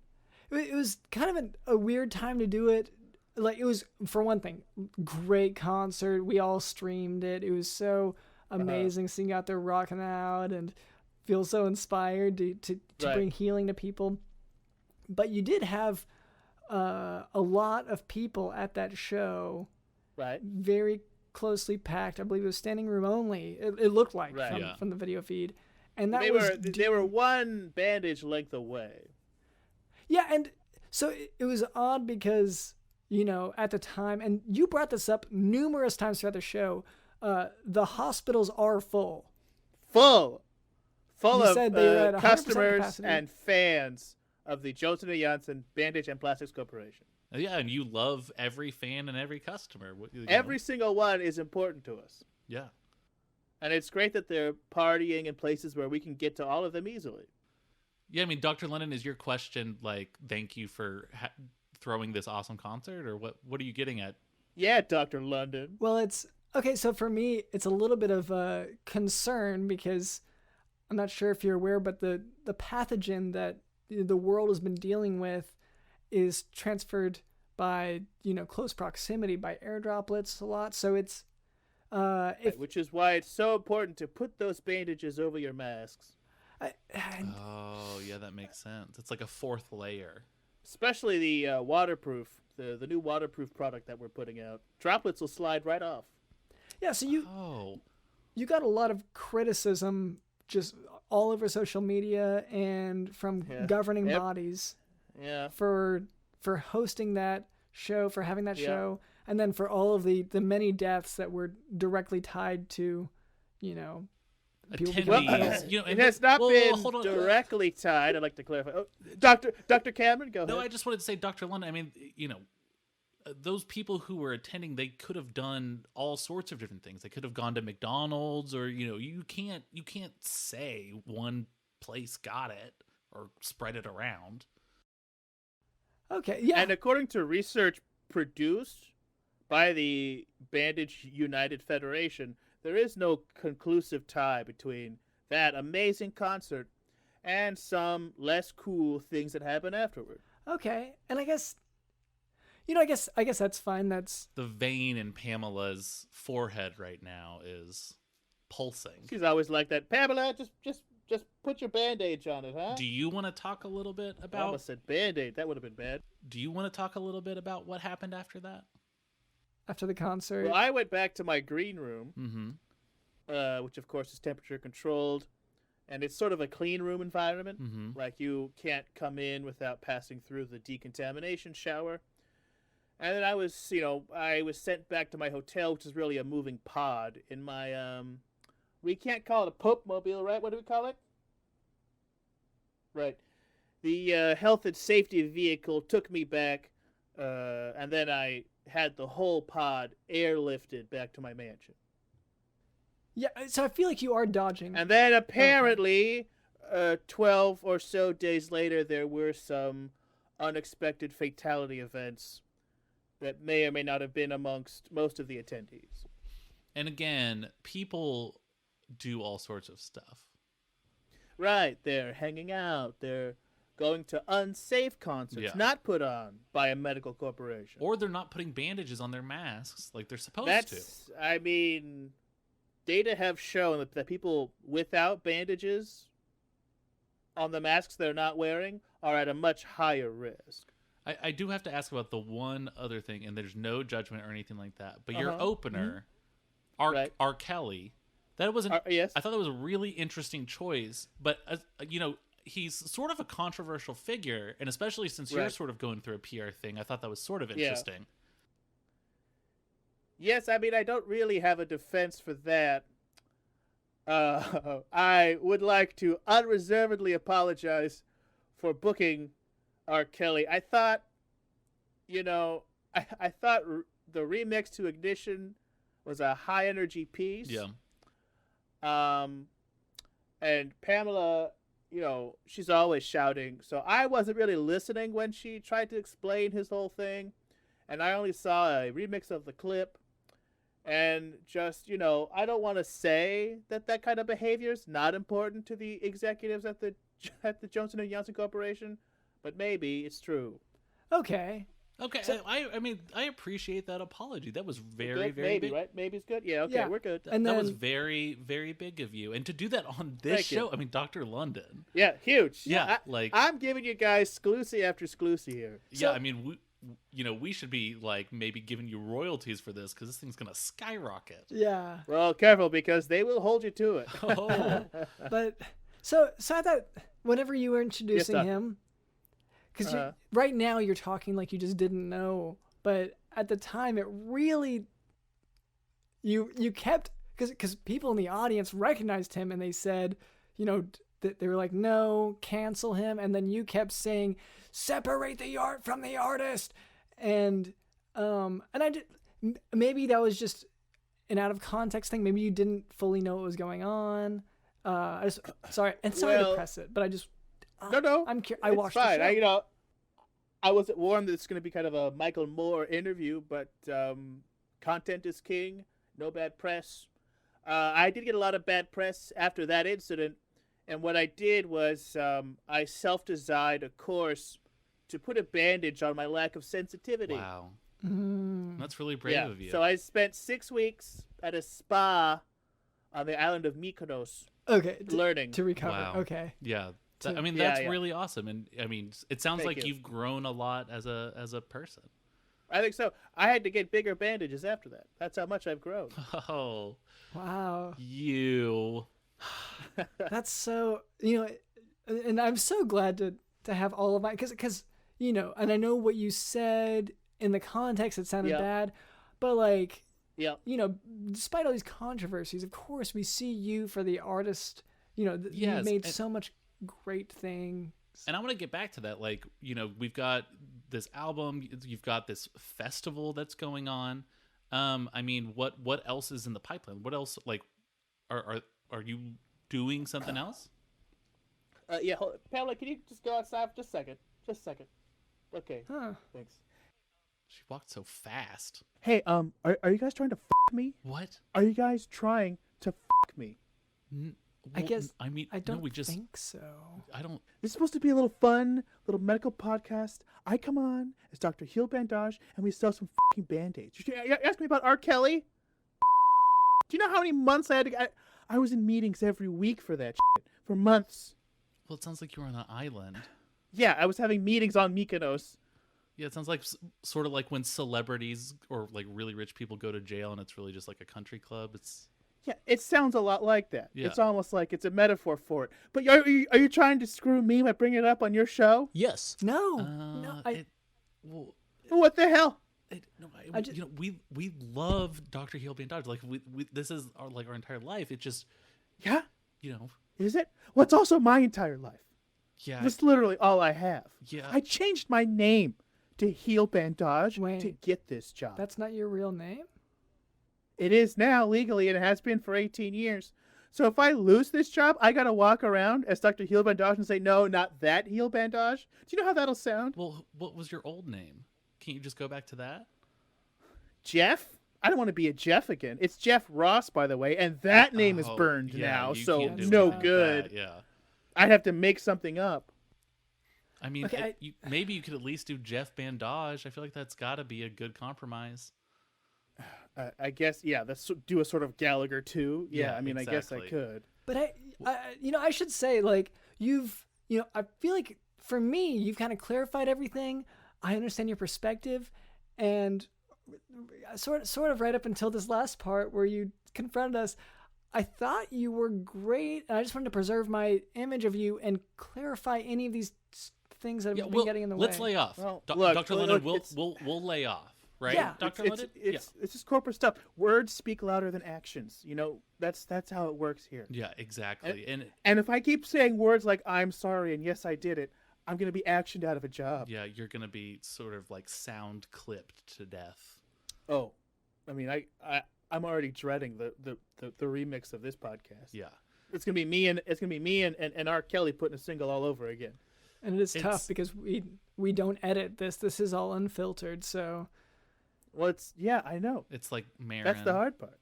It was kind of a weird time to do it. Like, it was, for one thing, great concert. We all streamed it. It was so amazing seeing you out there rocking out and feel so inspired to bring healing to people. But you did have a lot of people at that show. Right. Very closely packed. I believe it was standing room only. It looked like from the video feed. And that they were one bandage length away. Yeah, and so it was odd because, at the time, and you brought this up numerous times throughout the show, the hospitals are full. Full you of said they were at 100% customers capacity. And fans of the Johnson & Johnson Bandage and Plastics Corporation. Yeah, and you love every fan and every customer. Every single one is important to us. Yeah. And it's great that they're partying in places where we can get to all of them easily. Yeah, I mean, Dr. London, is your question like, thank you for throwing this awesome concert, or what are you getting at? Yeah, Dr. London. Well, it's okay. So for me, it's a little bit of a concern because I'm not sure if you're aware, but the pathogen that the world has been dealing with is transferred by, close proximity, by air droplets a lot. So it's, which is why it's so important to put those bandages over your masks. Oh, yeah, that makes sense. It's like a fourth layer. Especially the waterproof, the new waterproof product that we're putting out. Droplets will slide right off. Yeah, so you got a lot of criticism just all over social media and from governing bodies for hosting that show, for having that show, and then for all of the many deaths that were directly tied to, attendees. It has not been directly tied. I'd like to clarify. Oh, Dr. Cameron, go ahead. No, I just wanted to say, Dr. London, I mean, those people who were attending, they could have done all sorts of different things. They could have gone to McDonald's, or you can't say one place got it or spread it around. Okay, yeah. And according to research produced by the Bandage United Federation, there is no conclusive tie between that amazing concert and some less cool things that happen afterward. Okay, and I guess I guess that's fine. That's the vein in Pamela's forehead right now is pulsing. She's always like that. Pamela, just put your bandage on it, huh? Do you want to talk a little bit about? I almost said band-aid. That would have been bad. Do you want to talk a little bit about what happened after that? After the concert? Well, I went back to my green room, which of course is temperature controlled, and it's sort of a clean room environment. Mm-hmm. Like you can't come in without passing through the decontamination shower. And then I was sent back to my hotel, which is really a moving pod in my, we can't call it a Pope mobile, right? What do we call it? Right. The health and safety vehicle took me back, and then I had the whole pod airlifted back to my mansion. Yeah, so I feel like you are dodging. And then apparently, 12 or so days later, there were some unexpected fatality events that may or may not have been amongst most of the attendees. And again, people do all sorts of stuff. Right, they're hanging out, they're going to unsafe concerts not put on by a medical corporation. Or they're not putting bandages on their masks like they're supposed to. I mean, data have shown that people without bandages on the masks they're not wearing are at a much higher risk. I do have to ask about the one other thing, and there's no judgment or anything like that, but your opener, R. Kelly, that was yes. I thought that was a really interesting choice, but he's sort of a controversial figure, and especially since you're sort of going through a PR thing, I thought that was sort of interesting. Yes, I mean, I don't really have a defense for that. I would like to unreservedly apologize for booking R. Kelly. I thought, I thought the remix to Ignition was a high energy piece. Yeah. And Pamela, she's always shouting. So I wasn't really listening when she tried to explain his whole thing. And I only saw a remix of the clip. And just, I don't want to say that kind of behavior is not important to the executives at the Johnson & Johnson Corporation. But maybe it's true. Okay. So, I mean, I appreciate that apology. That was very, very maybe, big. Right? Maybe it's good. Yeah, okay, we're good. And that was very, very big of you. And to do that on this show, I mean, Dr. London. Yeah, huge. Yeah, I'm giving you guys exclusive after exclusive here. Yeah, I mean, we should be, maybe giving you royalties for this, because this thing's going to skyrocket. Yeah. Well, careful, because they will hold you to it. Oh. But, so I thought whenever you were introducing him... Because right now you're talking like you just didn't know, but at the time it really, you kept, because people in the audience recognized him and they said, they were like, no, cancel him, and then you kept saying, separate the art from the artist, and I did, maybe that was just an out of context thing. Maybe you didn't fully know what was going on. Sorry to press it, but I just. No. I watched it's fine. the show. I wasn't warned that it's going to be kind of a Michael Moore interview, but content is king. No bad press. I did get a lot of bad press after that incident, and what I did was I self-designed a course to put a bandage on my lack of sensitivity. Wow. That's really brave of you. So I spent 6 weeks at a spa on the island of Mykonos. Okay. Learning. To recover. Wow. Okay. Yeah. That's really awesome. And I mean, it sounds like you've grown a lot as a person. I think so. I had to get bigger bandages after that. That's how much I've grown. Oh. Wow. You. That's so, and I'm so glad to have all of my, because, and I know what you said in the context, it sounded bad, but despite all these controversies, of course, we see you for the artist, you made so much great things. And I want to get back to that. We've got this album, you've got this festival that's going on. I mean, what else is in the pipeline? What else, are you doing something else? Pamela, can you just go outside for just a second? Okay. Thanks. She walked so fast. Hey, are you guys trying to f*** me? What? Are you guys trying to f*** me? I guess. I mean, I don't we just think so. I don't. This is supposed to be a little fun, little medical podcast. I come on as Dr. Heale Bahndodge, and we sell some fucking Band-Aids. You ask me about R. Kelly? Do you know how many months I had to? I was in meetings every week for that shit, for months. Well, it sounds like you were on an island. Yeah, I was having meetings on Mykonos. Yeah, it sounds like sort of like when celebrities or really rich people go to jail, and it's really just like a country club. Yeah, it sounds a lot like that. Yeah. It's almost like it's a metaphor for it. But are you trying to screw me by bringing it up on your show? Yes. No. What the hell? We love Dr. Heale Bahndodge. This is our entire life. It just Is it? Well, it's also my entire life. Yeah. That's literally all I have. Yeah. I changed my name to Heale Bahndodge to get this job. That's not your real name? It is now legally, and it has been for 18 years. So if I lose this job, I got to walk around as Dr. Heale Bahndodge and say, no, not that Heale Bahndodge. Do you know how that'll sound? Well, what was your old name? Can't you just go back to that? Jeff? I don't want to be a Jeff again. It's Jeff Ross, by the way, and that name is burned now, so no good. That, yeah. I'd have to make something up. I mean, maybe you could at least do Jeff Bandage. I feel like that's got to be a good compromise. I guess, yeah, let's do a sort of Gallagher too. Yeah, I mean, exactly. I guess I could. But I should say, like, I feel like for me, you've kind of clarified everything. I understand your perspective, and sort of right up until this last part where you confronted us, I thought you were great, and I just wanted to preserve my image of you and clarify any of these things that have been getting in the way. Let's lay off. Well, Dr. London, we'll lay off. Right, yeah, Dr. London? It's just corporate stuff. Words speak louder than actions. You know, that's how it works here. Yeah, exactly. And if I keep saying words like "I'm sorry" and "Yes, I did it," I'm gonna be actioned out of a job. Yeah, you're gonna be sort of like sound clipped to death. Oh, I mean, I'm already dreading the remix of this podcast. Yeah, it's gonna be me and R. Kelly putting a single all over again. And it's tough because we don't edit this. This is all unfiltered, so. Well, I know. It's like Marin. That's the hard part.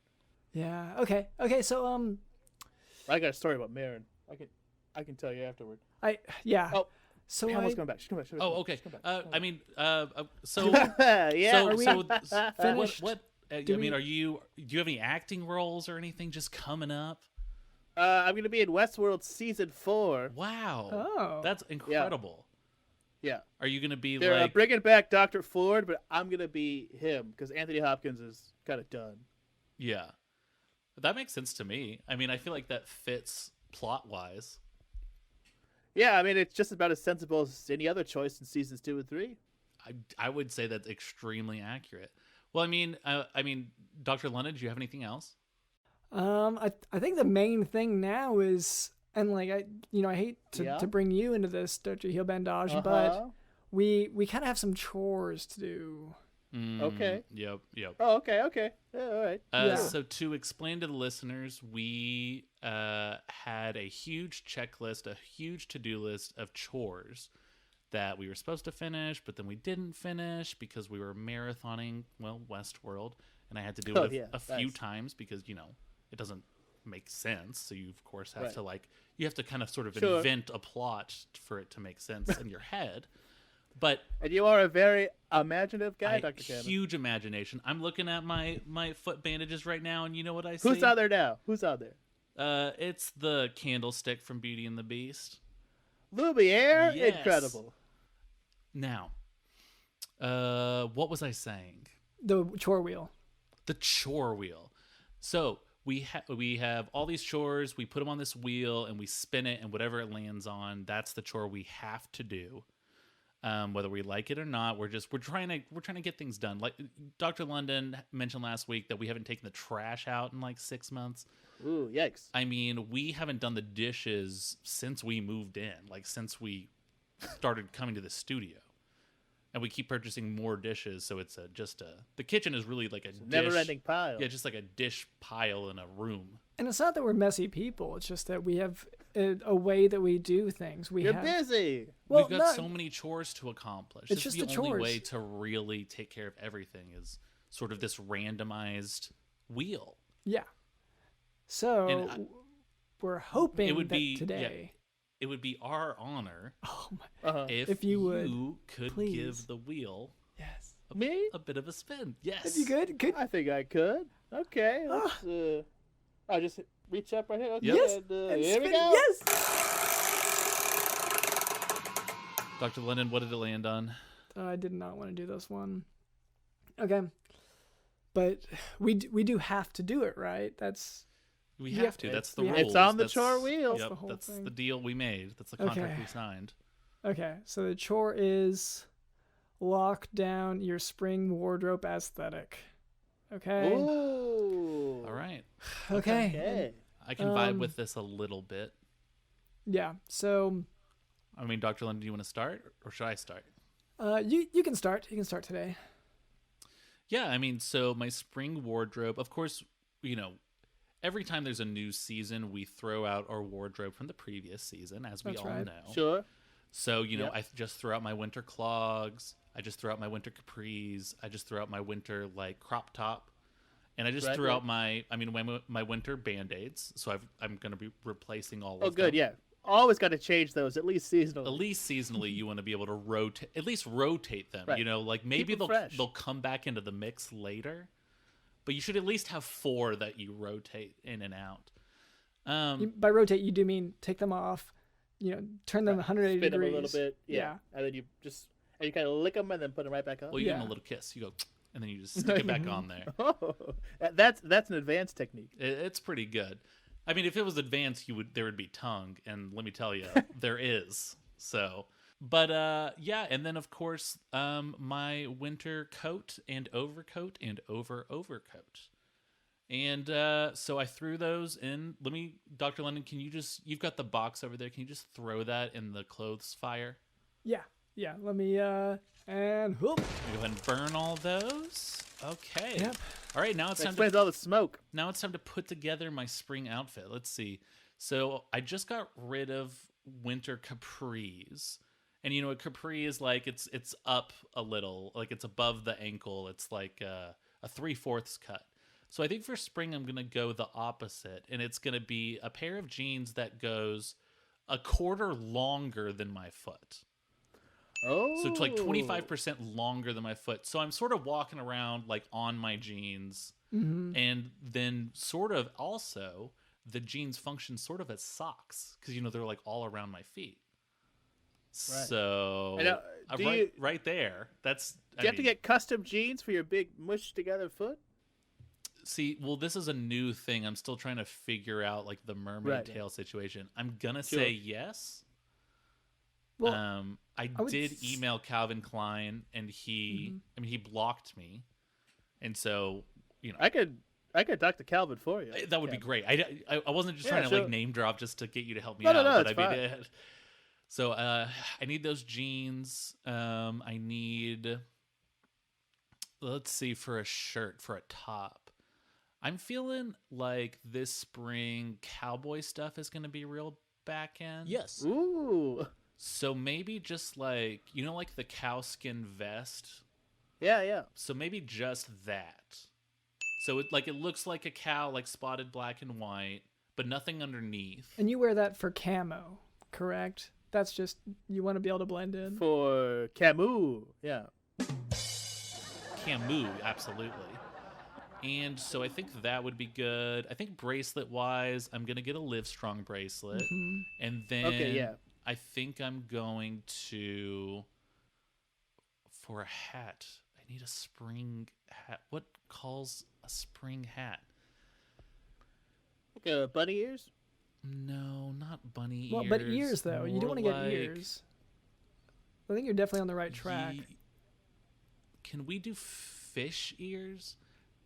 Yeah. Okay. So I got a story about Marin. I can tell you afterward. Yeah. Oh, so Pamela's coming back. She's coming back. Okay. I mean, so yeah. What? Do you have any acting roles or anything just coming up? I'm gonna be in Westworld season 4. Wow. Oh, that's incredible. Yeah. Are you going to be They're bringing back Dr. Ford, but I'm going to be him because Anthony Hopkins is kind of done. Yeah. That makes sense to me. I mean, I feel like that fits plot-wise. Yeah, I mean, it's just about as sensible as any other choice in seasons 2 and 3. I would say that's extremely accurate. Well, I mean, Dr. London, do you have anything else? I think the main thing now is... And like I hate to bring you into this, Dr. Heale Bahndodge, but we kind of have some chores to do. Okay. Yep. Oh, okay. Yeah, all right. So to explain to the listeners, we had a huge checklist, a huge to-do list of chores that we were supposed to finish, but then we didn't finish because we were marathoning, Westworld, and I had to do it a few times because, it doesn't make sense. So you, of course, have to you have to kind of sort of invent a plot for it to make sense in your head. And you are a very imaginative guy, Dr. Cannon. Huge imagination. I'm looking at my foot bandages right now, and you know what I see? Who's out there now? Who's out there? It's the candlestick from Beauty and the Beast. Lumiere? Yes. Incredible. Now, what was I saying? The chore wheel. The chore wheel. So we have all these chores. We put them on this wheel and we spin it, and whatever it lands on, that's the chore we have to do. Whether we like it or not, we're trying to get things done. Like Dr. London mentioned last week that we haven't taken the trash out in like 6 months. Ooh, yikes! I mean, we haven't done the dishes since we moved in, like since we started coming to the studio. And we keep purchasing more dishes, so it's the kitchen is really like a never-ending pile. Yeah, just like a dish pile in a room. And it's not that we're messy people; it's just that we have a way that we do things. You're busy. We've got so many chores to accomplish. It's just the only way to really take care of everything is sort of this randomized wheel. Yeah. So we're hoping it would be today. Yeah, it would be our honor if you could please give the wheel a bit of a spin. Yes. If you could? I think I could. Okay. Let's, I'll just reach up right here. Okay, yes. And here we go. Yes. Dr. Lennon, what did it land on? I did not want to do this one. Okay. But we do have to do it, right? We have to. That's the rules. It's on the chore wheel. Yep, that's the deal we made. That's the contract we signed. Okay, so the chore is lock down your spring wardrobe aesthetic. Okay. Ooh. All right. Okay. I can vibe with this a little bit. Yeah. So. I mean, Dr. London, do you want to start, or should I start? You can start. You can start today. Yeah, I mean, so my spring wardrobe, of course, every time there's a new season, we throw out our wardrobe from the previous season, as we That's all right. know. Sure. So, I just threw out my winter clogs. I just threw out my winter capris. I just threw out my winter, crop top. And I just threw out my winter Band-Aids. So I'm going to be replacing all of them. Oh, good, yeah. Always got to change those, at least seasonally. At least seasonally, you want to be able to rotate them. Right. Maybe they'll come back into the mix later. But you should at least have 4 that you rotate in and out. By rotate, you do mean take them off, turn them 180 Spin degrees. them a little bit, yeah. And then you kind of lick them and then put them right back on. Well, you give them a little kiss. You go, and then you just stick it back on there. Oh, that's an advanced technique. It's pretty good. I mean, if it was advanced, there would be tongue, and let me tell you, there is. So, but and then of course, my winter coat and overcoat and overcoat, and so I threw those in. Dr. London, you've got the box over there. Can you just throw that in the clothes fire? Yeah. Let me and whoop. Go ahead and burn all those. Okay. Yep. All right, now it's time explains all the smoke. Now it's time to put together my spring outfit. Let's see. So I just got rid of winter capris. And a capri is it's up a little, it's above the ankle. It's like a 3/4 cut. So I think for spring I'm going to go the opposite. And it's going to be a pair of jeans that goes a quarter longer than my foot. Oh. So it's 25% longer than my foot. So I'm sort of walking around on my jeans. Mm-hmm. And then sort of also the jeans function sort of as socks because, they're all around my feet. Right. So right there, that's... Do you have to get custom jeans for your big mushed together foot? See, well, this is a new thing. I'm still trying to figure out the mermaid tail situation. I'm going to say yes. Well, I did email Calvin Klein, and he blocked me, and so I could talk to Calvin for you. That would be great. I wasn't just trying to name drop just to get you to help me out. No, but I mean, so I need those jeans. I need. Let's see, for a shirt, for a top. I'm feeling like this spring cowboy stuff is going to be real back end. Yes. Ooh. So maybe just the cowskin vest. Yeah. So maybe just that. So it looks like a cow, spotted black and white, but nothing underneath. And you wear that for camo, correct? That's just, you want to be able to blend in. For Camus, yeah. Camus, absolutely. And so I think that would be good. I think bracelet-wise, I'm going to get a Livestrong bracelet. Mm-hmm. And then okay, yeah. I think I'm going to, for a hat, I need a spring hat. What calls a spring hat? Like bunny ears? No, not bunny ears. Well, but ears, though. You don't want to get ears. I think you're definitely on the right track. Can we do fish ears?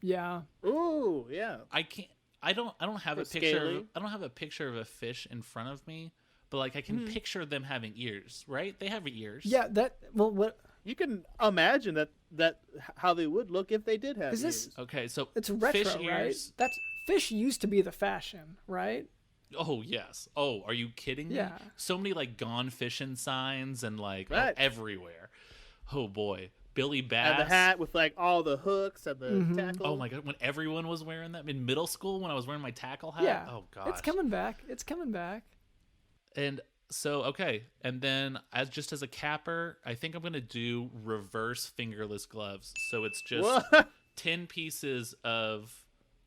Yeah. Ooh, yeah. I can't. I don't have a picture. I don't have a picture of a fish in front of me, but I can picture them having ears. Right? They have ears. Yeah. What? You can imagine that how they would look if they did have ears. Okay? So it's retro, fish right? ears. Fish used to be the fashion, right? Oh yes. Oh, are you kidding me? Yeah. So many gone fishing signs and right. everywhere. Oh boy. Billy Bass. And the hat with all the hooks and the tackle. Oh my god, when everyone was wearing that in middle school when I was wearing my tackle hat. Yeah. Oh god. It's coming back. And so okay, and then as a capper, I think I'm going to do reverse fingerless gloves. So it's just 10 pieces of,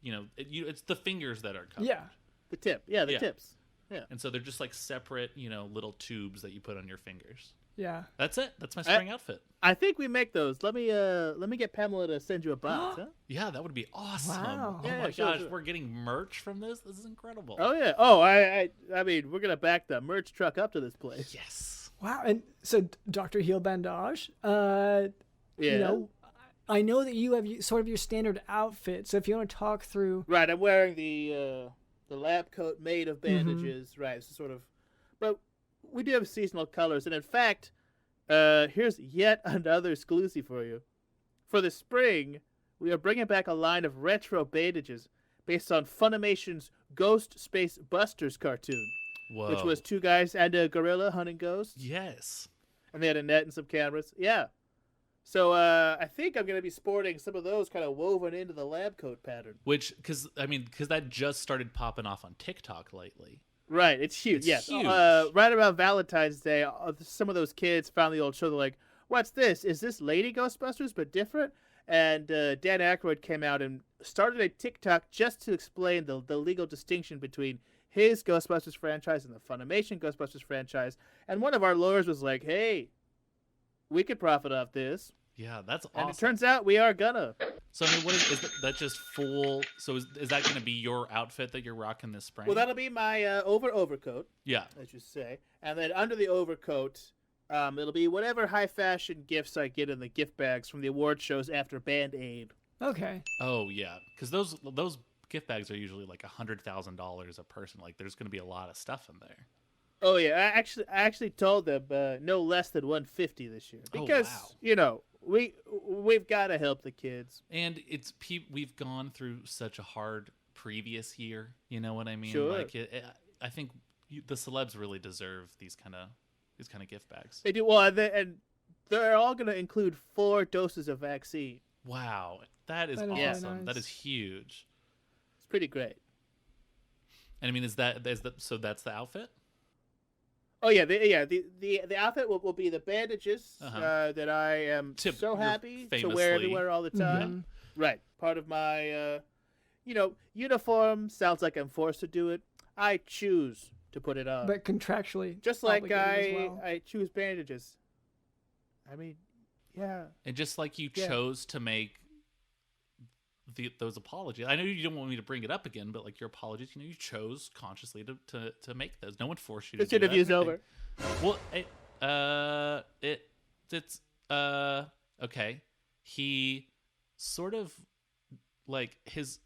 it's the fingers that are covered. Yeah. The tip. Yeah, the tips. Yeah. And so they're just separate, little tubes that you put on your fingers. Yeah. That's it. That's my spring outfit. I think we make those. Let me get Pamela to send you a box, huh? Yeah, that would be awesome. Wow. Oh yeah, my sure. We're getting merch from this. This is incredible. Oh yeah. Oh, I mean, we're gonna back the merch truck up to this place. Yes. Wow. And so, Dr. Heale Bahndodge, I know that you have sort of your standard outfit. So if you want to talk through, right? I'm wearing the lab coat made of bandages, right? So sort of, but we do have seasonal colors, and in fact, here's yet another exclusive for you. For the spring, we are bringing back a line of retro bandages based on Funimation's Ghost Space Busters cartoon. Whoa. Which was 2 guys and a gorilla hunting ghosts. Yes. And they had a net and some cameras. Yeah. So I think I'm going to be sporting some of those kind of woven into the lab coat pattern. Which, because that just started popping off on TikTok lately. Right. It's huge. Yes. Huge. Right around Valentine's Day, some of those kids found the old show. They're like, what's this? Is this Lady Ghostbusters but different? And Dan Aykroyd came out and started a TikTok just to explain the legal distinction between his Ghostbusters franchise and the Funimation Ghostbusters franchise. And one of our lawyers was like, hey, we could profit off this. Yeah, that's awesome. And it turns out we are gonna. So, I mean, what is that just full? So is that going to be your outfit that you're rocking this spring? Well, that'll be my overcoat. Yeah. As you say. And then under the overcoat, it'll be whatever high fashion gifts I get in the gift bags from the award shows after Band Aid. Okay. Oh, yeah. Because those gift bags are usually like $100,000 a person. Like, there's going to be a lot of stuff in there. Oh yeah, I actually told them no less than 150 this year because we've got to help the kids. And we've gone through such a hard previous year. You know what I mean? Sure. Like I think the celebs really deserve these kind of gift bags. They do well, and they're all going to include 4 doses of vaccine. Wow, that is awesome. Nice. That is huge. It's pretty great. And I mean, so that's the outfit? Oh yeah, the outfit will be the bandages that I am so happy to wear everywhere all the time. Mm-hmm. Right, part of my uniform. Sounds like I'm forced to do it. I choose to put it on, but contractually, just like well. I choose bandages. I mean, yeah, and just like you chose to make those apologies. I know you don't want me to bring it up again, but like your apologies, you chose consciously to make those. No one forced you to. This interview's over. Well, it's okay. He sort of like his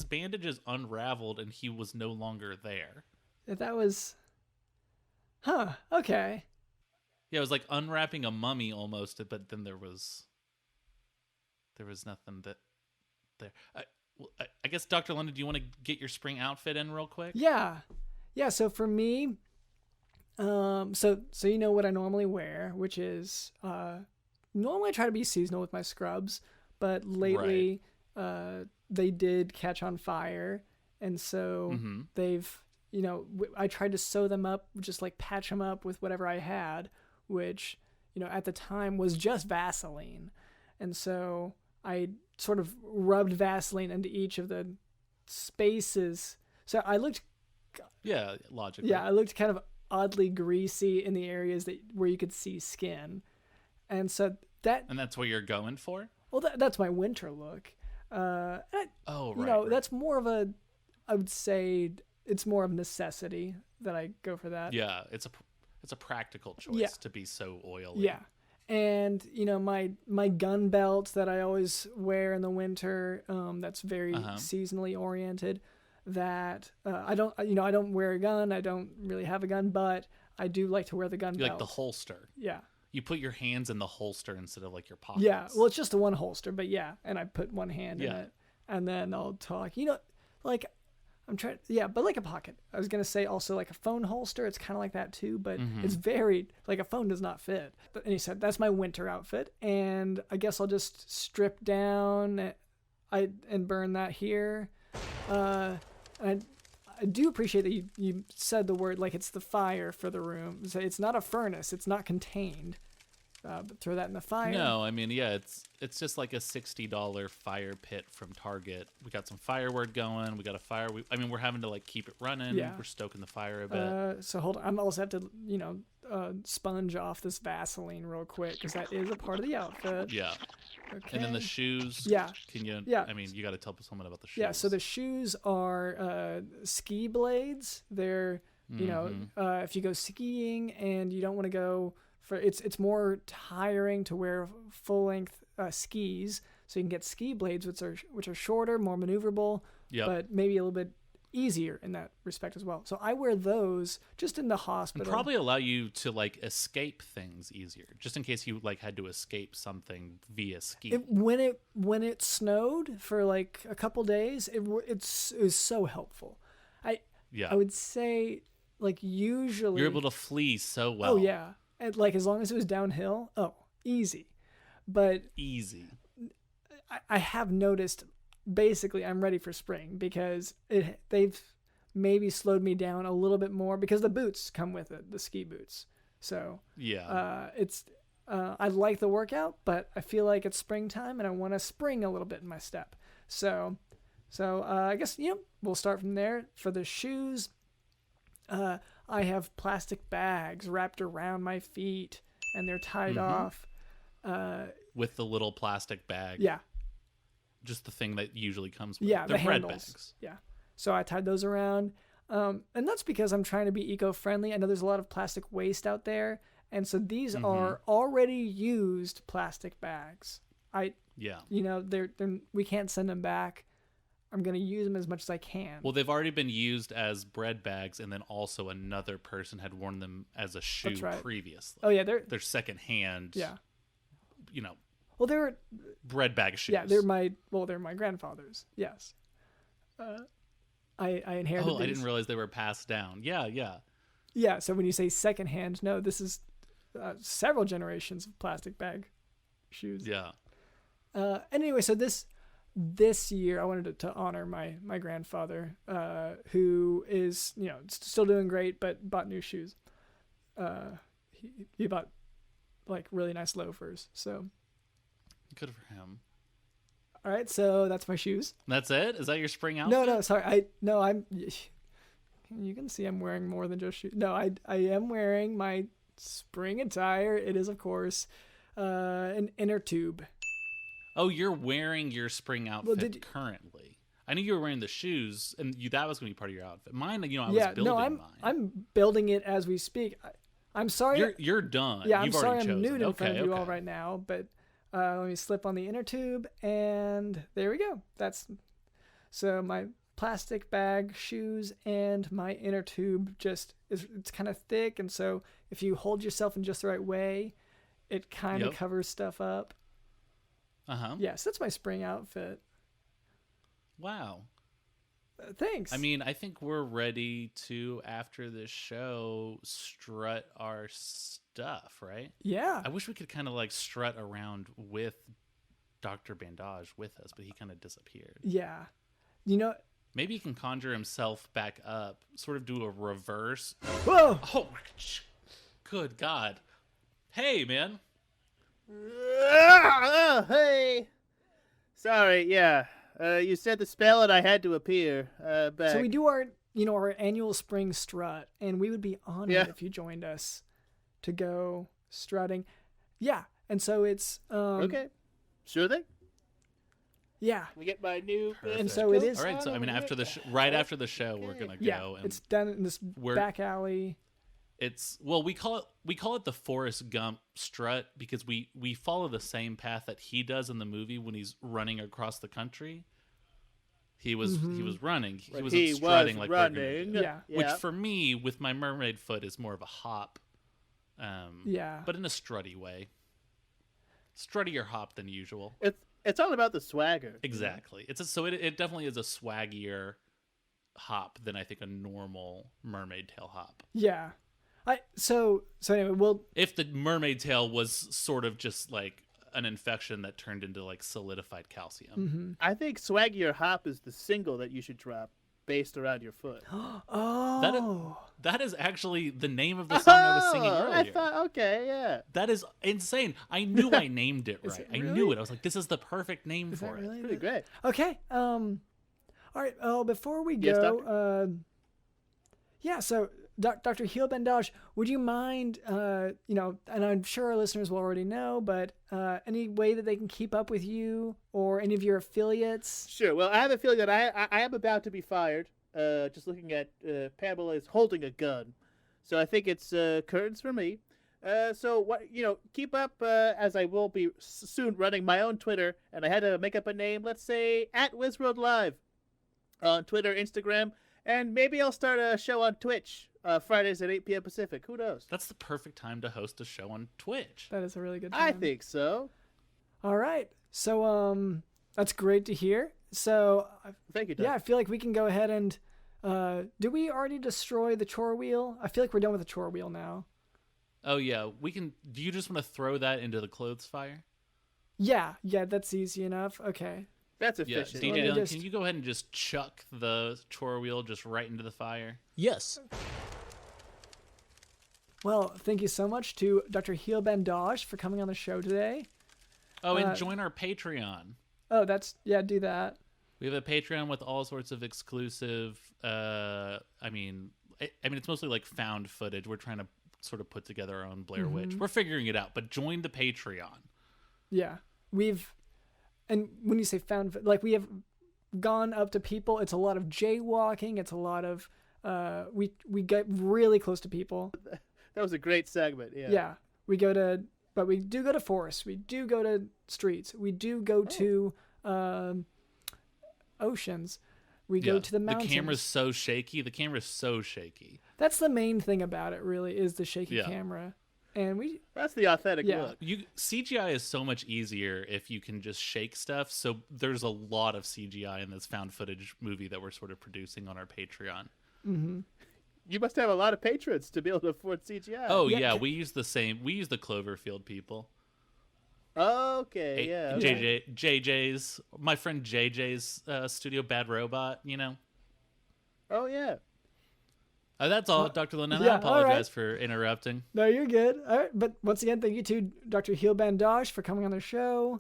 bandages unraveled and he was no longer there. That was, okay. Yeah, it was like unwrapping a mummy almost, but then there was nothing there. I guess, Dr. London, do you want to get your spring outfit in real quick? Yeah. So for me, so you know what I normally wear, which is normally I try to be seasonal with my scrubs, but lately they did catch on fire, and so they've I tried to sew them up, just like patch them up with whatever I had, which at the time was just Vaseline, and so I sort of rubbed Vaseline into each of the spaces. So I looked... Yeah, logically. Yeah, I looked kind of oddly greasy in the areas where you could see skin. And so that... And that's what you're going for? Well, that's my winter look. Right. That's more of a... I would say it's more of necessity that I go for that. Yeah, it's a practical choice to be so oily. Yeah. And my gun belt that I always wear in the winter, that's very seasonally oriented. That I don't wear a gun. I don't really have a gun, but I do like to wear the gun belt. Like the holster. Yeah. You put your hands in the holster instead of like your pockets. Yeah. Well, it's just the one holster, but yeah, and I put one hand in it, and then I'll talk. Like I'm trying, but like a pocket. I was gonna say also like a phone holster. It's kind of like that too, but it's very like a phone does not fit. And he said that's my winter outfit, and I guess I'll just strip down, and burn that here. I do appreciate that you said the word like it's the fire for the room. So it's not a furnace. It's not contained. But throw that in the fire. No, I mean, yeah, it's just like a $60 fire pit from Target. We got some firewood going. We got a fire. We're having to like keep it running. Yeah. We're stoking the fire a bit. So hold on. I'm also have to sponge off this Vaseline real quick because that is a part of the outfit. Yeah. Okay. And then the shoes. Yeah. Can you? Yeah. I mean, you got to tell someone about the shoes. Yeah. So the shoes are ski blades. They're if you go skiing and you don't want to go. It's more tiring to wear full length skis, so you can get ski blades which are shorter, more maneuverable, but maybe a little bit easier in that respect as well. So I wear those just in the hospital. And probably allow you to like escape things easier, just in case you like had to escape something via ski. When it snowed for like a couple days, it was so helpful. I would say like usually you're able to flee so well. Oh yeah, and like as long as it was downhill, easy. But easy. I have noticed. Basically, I'm ready for spring because they've maybe slowed me down a little bit more because the boots come with it, the ski boots. So yeah, I like the workout, but I feel like it's springtime and I want to spring a little bit in my step. So I guess we'll start from there. For the shoes, I have plastic bags wrapped around my feet and they're tied off. With the little plastic bag. Yeah. Just the thing that usually comes with. Yeah, They're the bread handles. bags. Yeah. So I tied those around. And that's because I'm trying to be eco-friendly. I know there's a lot of plastic waste out there. And so these are already used plastic bags. We can't send them back. I'm going to use them as much as I can. Well, they've already been used as bread bags, and then also another person had worn them as a shoe previously. Oh, yeah. They're secondhand. Yeah. Well, they're bread bag shoes. Yeah, they're my grandfather's. Yes. I inherited these. I didn't realize they were passed down. Yeah. Yeah, so when you say secondhand, no, this is several generations of plastic bag shoes. Yeah. Anyway, so this year I wanted to honor my grandfather, who is still doing great, but bought new shoes. He bought like really nice loafers. So good for him. All right, so that's my shoes. That's it? Is that your spring outfit? No, sorry. I'm. You can see I'm wearing more than just shoes. No, I am wearing my spring attire. It is, of course, an inner tube. Oh, you're wearing your spring outfit currently. I knew you were wearing the shoes, and that was going to be part of your outfit. Mine, I was building mine. I'm building it as we speak. I'm sorry. You're done. Yeah, You've I'm sorry already I'm chosen. nude in front of you all right now, but let me slip on the inner tube, and there we go. So my plastic bag, shoes, and my inner tube it's kind of thick, and so if you hold yourself in just the right way, it kind of covers stuff up. Yes, that's my spring outfit. Wow. Thanks. I mean, I think we're ready to, after this show, strut our stuff, right? Yeah. I wish we could kind of like strut around with Dr. Bandages with us, but he kind of disappeared. Yeah. Maybe he can conjure himself back up, sort of do a reverse. Whoa! Oh, good God. Hey, man. Hey. Sorry, yeah. You said the spell and I had to appear back. So we do our annual spring strut, and we would be honored if you joined us to go strutting. Yeah, and so it's okay, sure thing. Yeah, we get my new. And so it is. All right, so I mean, after the show, we're gonna go. And it's done in this back alley. We call it the Forrest Gump strut because we follow the same path that he does in the movie when he's running across the country. He was running. He wasn't strutting like running. We're gonna do. Yeah. Which for me, with my mermaid foot, is more of a hop. But in a strutty way. Struttier hop than usual. It's all about the swagger. Exactly. It definitely is a swaggier hop than I think a normal mermaid tail hop. Yeah. So anyway, if the mermaid tail was sort of just like an infection that turned into like solidified calcium. Mm-hmm. I think Swaggier Hop is the single that you should drop based around your foot. Oh. That is actually the name of the song I was singing earlier. I thought, okay, yeah. That is insane. I knew I named it right. Really? I knew it. I was like, this is the perfect name for it. Pretty great. Okay. All right. Before we go, so Dr. Heale Bahndodge, would you mind, and I'm sure our listeners will already know, but any way that they can keep up with you or any of your affiliates? Sure. Well, I have a feeling that I am about to be fired. Just looking at Pamela is holding a gun, so I think it's curtains for me. So keep up as I will be soon running my own Twitter, and I had to make up a name. Let's say @Westworld Live on Twitter, Instagram. And maybe I'll start a show on Twitch Fridays at 8 p.m. Pacific. Who knows? That's the perfect time to host a show on Twitch. That is a really good time. I think so. All right. So that's great to hear. So thank you, Doug. Yeah, I feel like we can go ahead and did we already destroy the chore wheel? I feel like we're done with the chore wheel now. Oh yeah, we can. Do you just want to throw that into the clothes fire? Yeah, that's easy enough. Okay. That's efficient. Yeah, DJ Dylan, can you go ahead and just chuck the chore wheel just right into the fire? Yes. Well, thank you so much to Dr. Heale Bahndodge for coming on the show today. Oh, and join our Patreon. Oh, do that. We have a Patreon with all sorts of exclusive. I mean, it's mostly like found footage. We're trying to sort of put together our own Blair Witch. We're figuring it out, but join the Patreon. Yeah, and when you say found, like we have gone up to people. It's a lot of jaywalking. It's a lot of we get really close to people. That was a great segment. Yeah. Yeah, we do go to forests. We do go to streets. We do go to oceans. We go to the mountains. The camera's so shaky. That's the main thing about it, really, is the shaky camera. And that's the authentic look. CGI is so much easier if you can just shake stuff. So there's a lot of CGI in this found footage movie that we're sort of producing on our Patreon. Mm-hmm. You must have a lot of patrons to be able to afford CGI. Oh yeah, we use the Cloverfield people. Okay, yeah. JJ's, my friend JJ's studio, Bad Robot, you know. Oh yeah. That's all, Dr. Lynn. I apologize for interrupting. No, you're good. All right, but once again, thank you to Dr. Heale Bahndodge for coming on the show.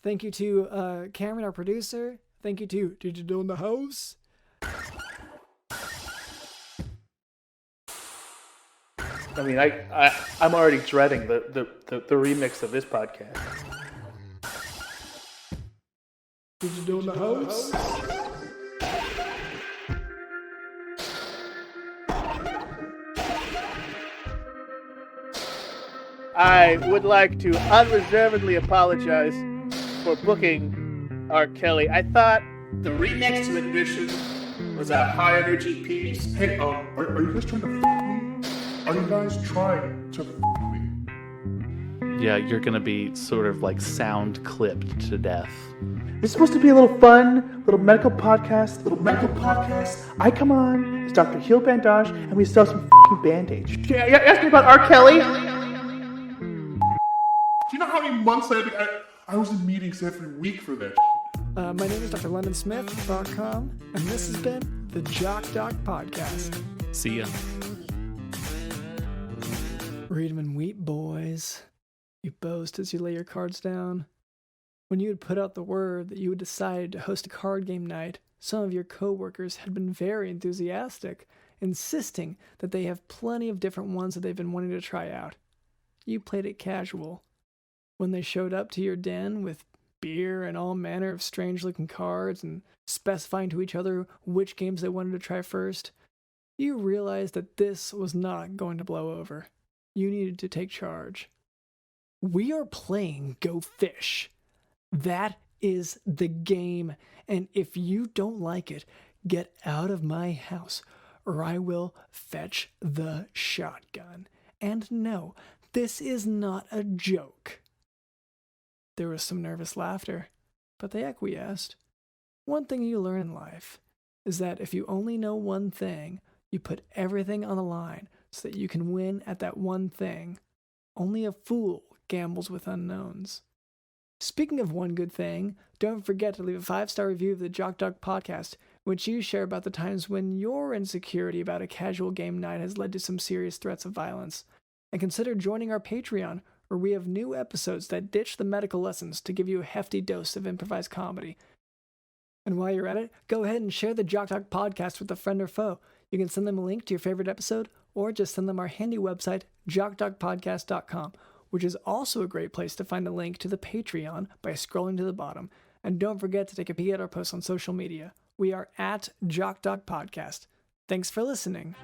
Thank you to Cameron, our producer. Thank you to Digital in the House. I mean, I'm already dreading the remix of this podcast. Digital in the House. I would like to unreservedly apologize for booking R. Kelly. I thought the remix to Ignition was a high energy piece. Hey, are you guys trying to f*** me? Are you guys trying to f*** me? Yeah, you're gonna be sort of like sound clipped to death. This is supposed to be a little fun, little medical podcast. I come on as Dr. Heale Bahndodge, and we sell some f***ing Bandages. You asked me about R. Kelly? Do you know how many months I was in meetings every week for that? My name is Dr. LondonSmith.com, and this has been the Jock Doc Podcast. See ya. Read 'em and weep, boys. You boast as you lay your cards down. When you had put out the word that you had decided to host a card game night, some of your co-workers had been very enthusiastic, insisting that they have plenty of different ones that they've been wanting to try out. You played it casual. When they showed up to your den with beer and all manner of strange-looking cards and specifying to each other which games they wanted to try first, you realized that this was not going to blow over. You needed to take charge. We are playing Go Fish. That is the game, and if you don't like it, get out of my house, or I will fetch the shotgun. And no, this is not a joke. There was some nervous laughter, but they acquiesced. One thing you learn in life is that if you only know one thing, you put everything on the line so that you can win at that one thing. Only a fool gambles with unknowns. Speaking of one good thing, don't forget to leave a 5-star review of the Jock Doc Podcast, which you share about the times when your insecurity about a casual game night has led to some serious threats of violence. And consider joining our Patreon, where we have new episodes that ditch the medical lessons to give you a hefty dose of improvised comedy. And while you're at it, go ahead and share the Jock Doc Podcast with a friend or foe. You can send them a link to your favorite episode, or just send them our handy website, jockdocpodcast.com, which is also a great place to find a link to the Patreon by scrolling to the bottom. And don't forget to take a peek at our posts on social media. We are at Jock Doc Podcast. Thanks for listening.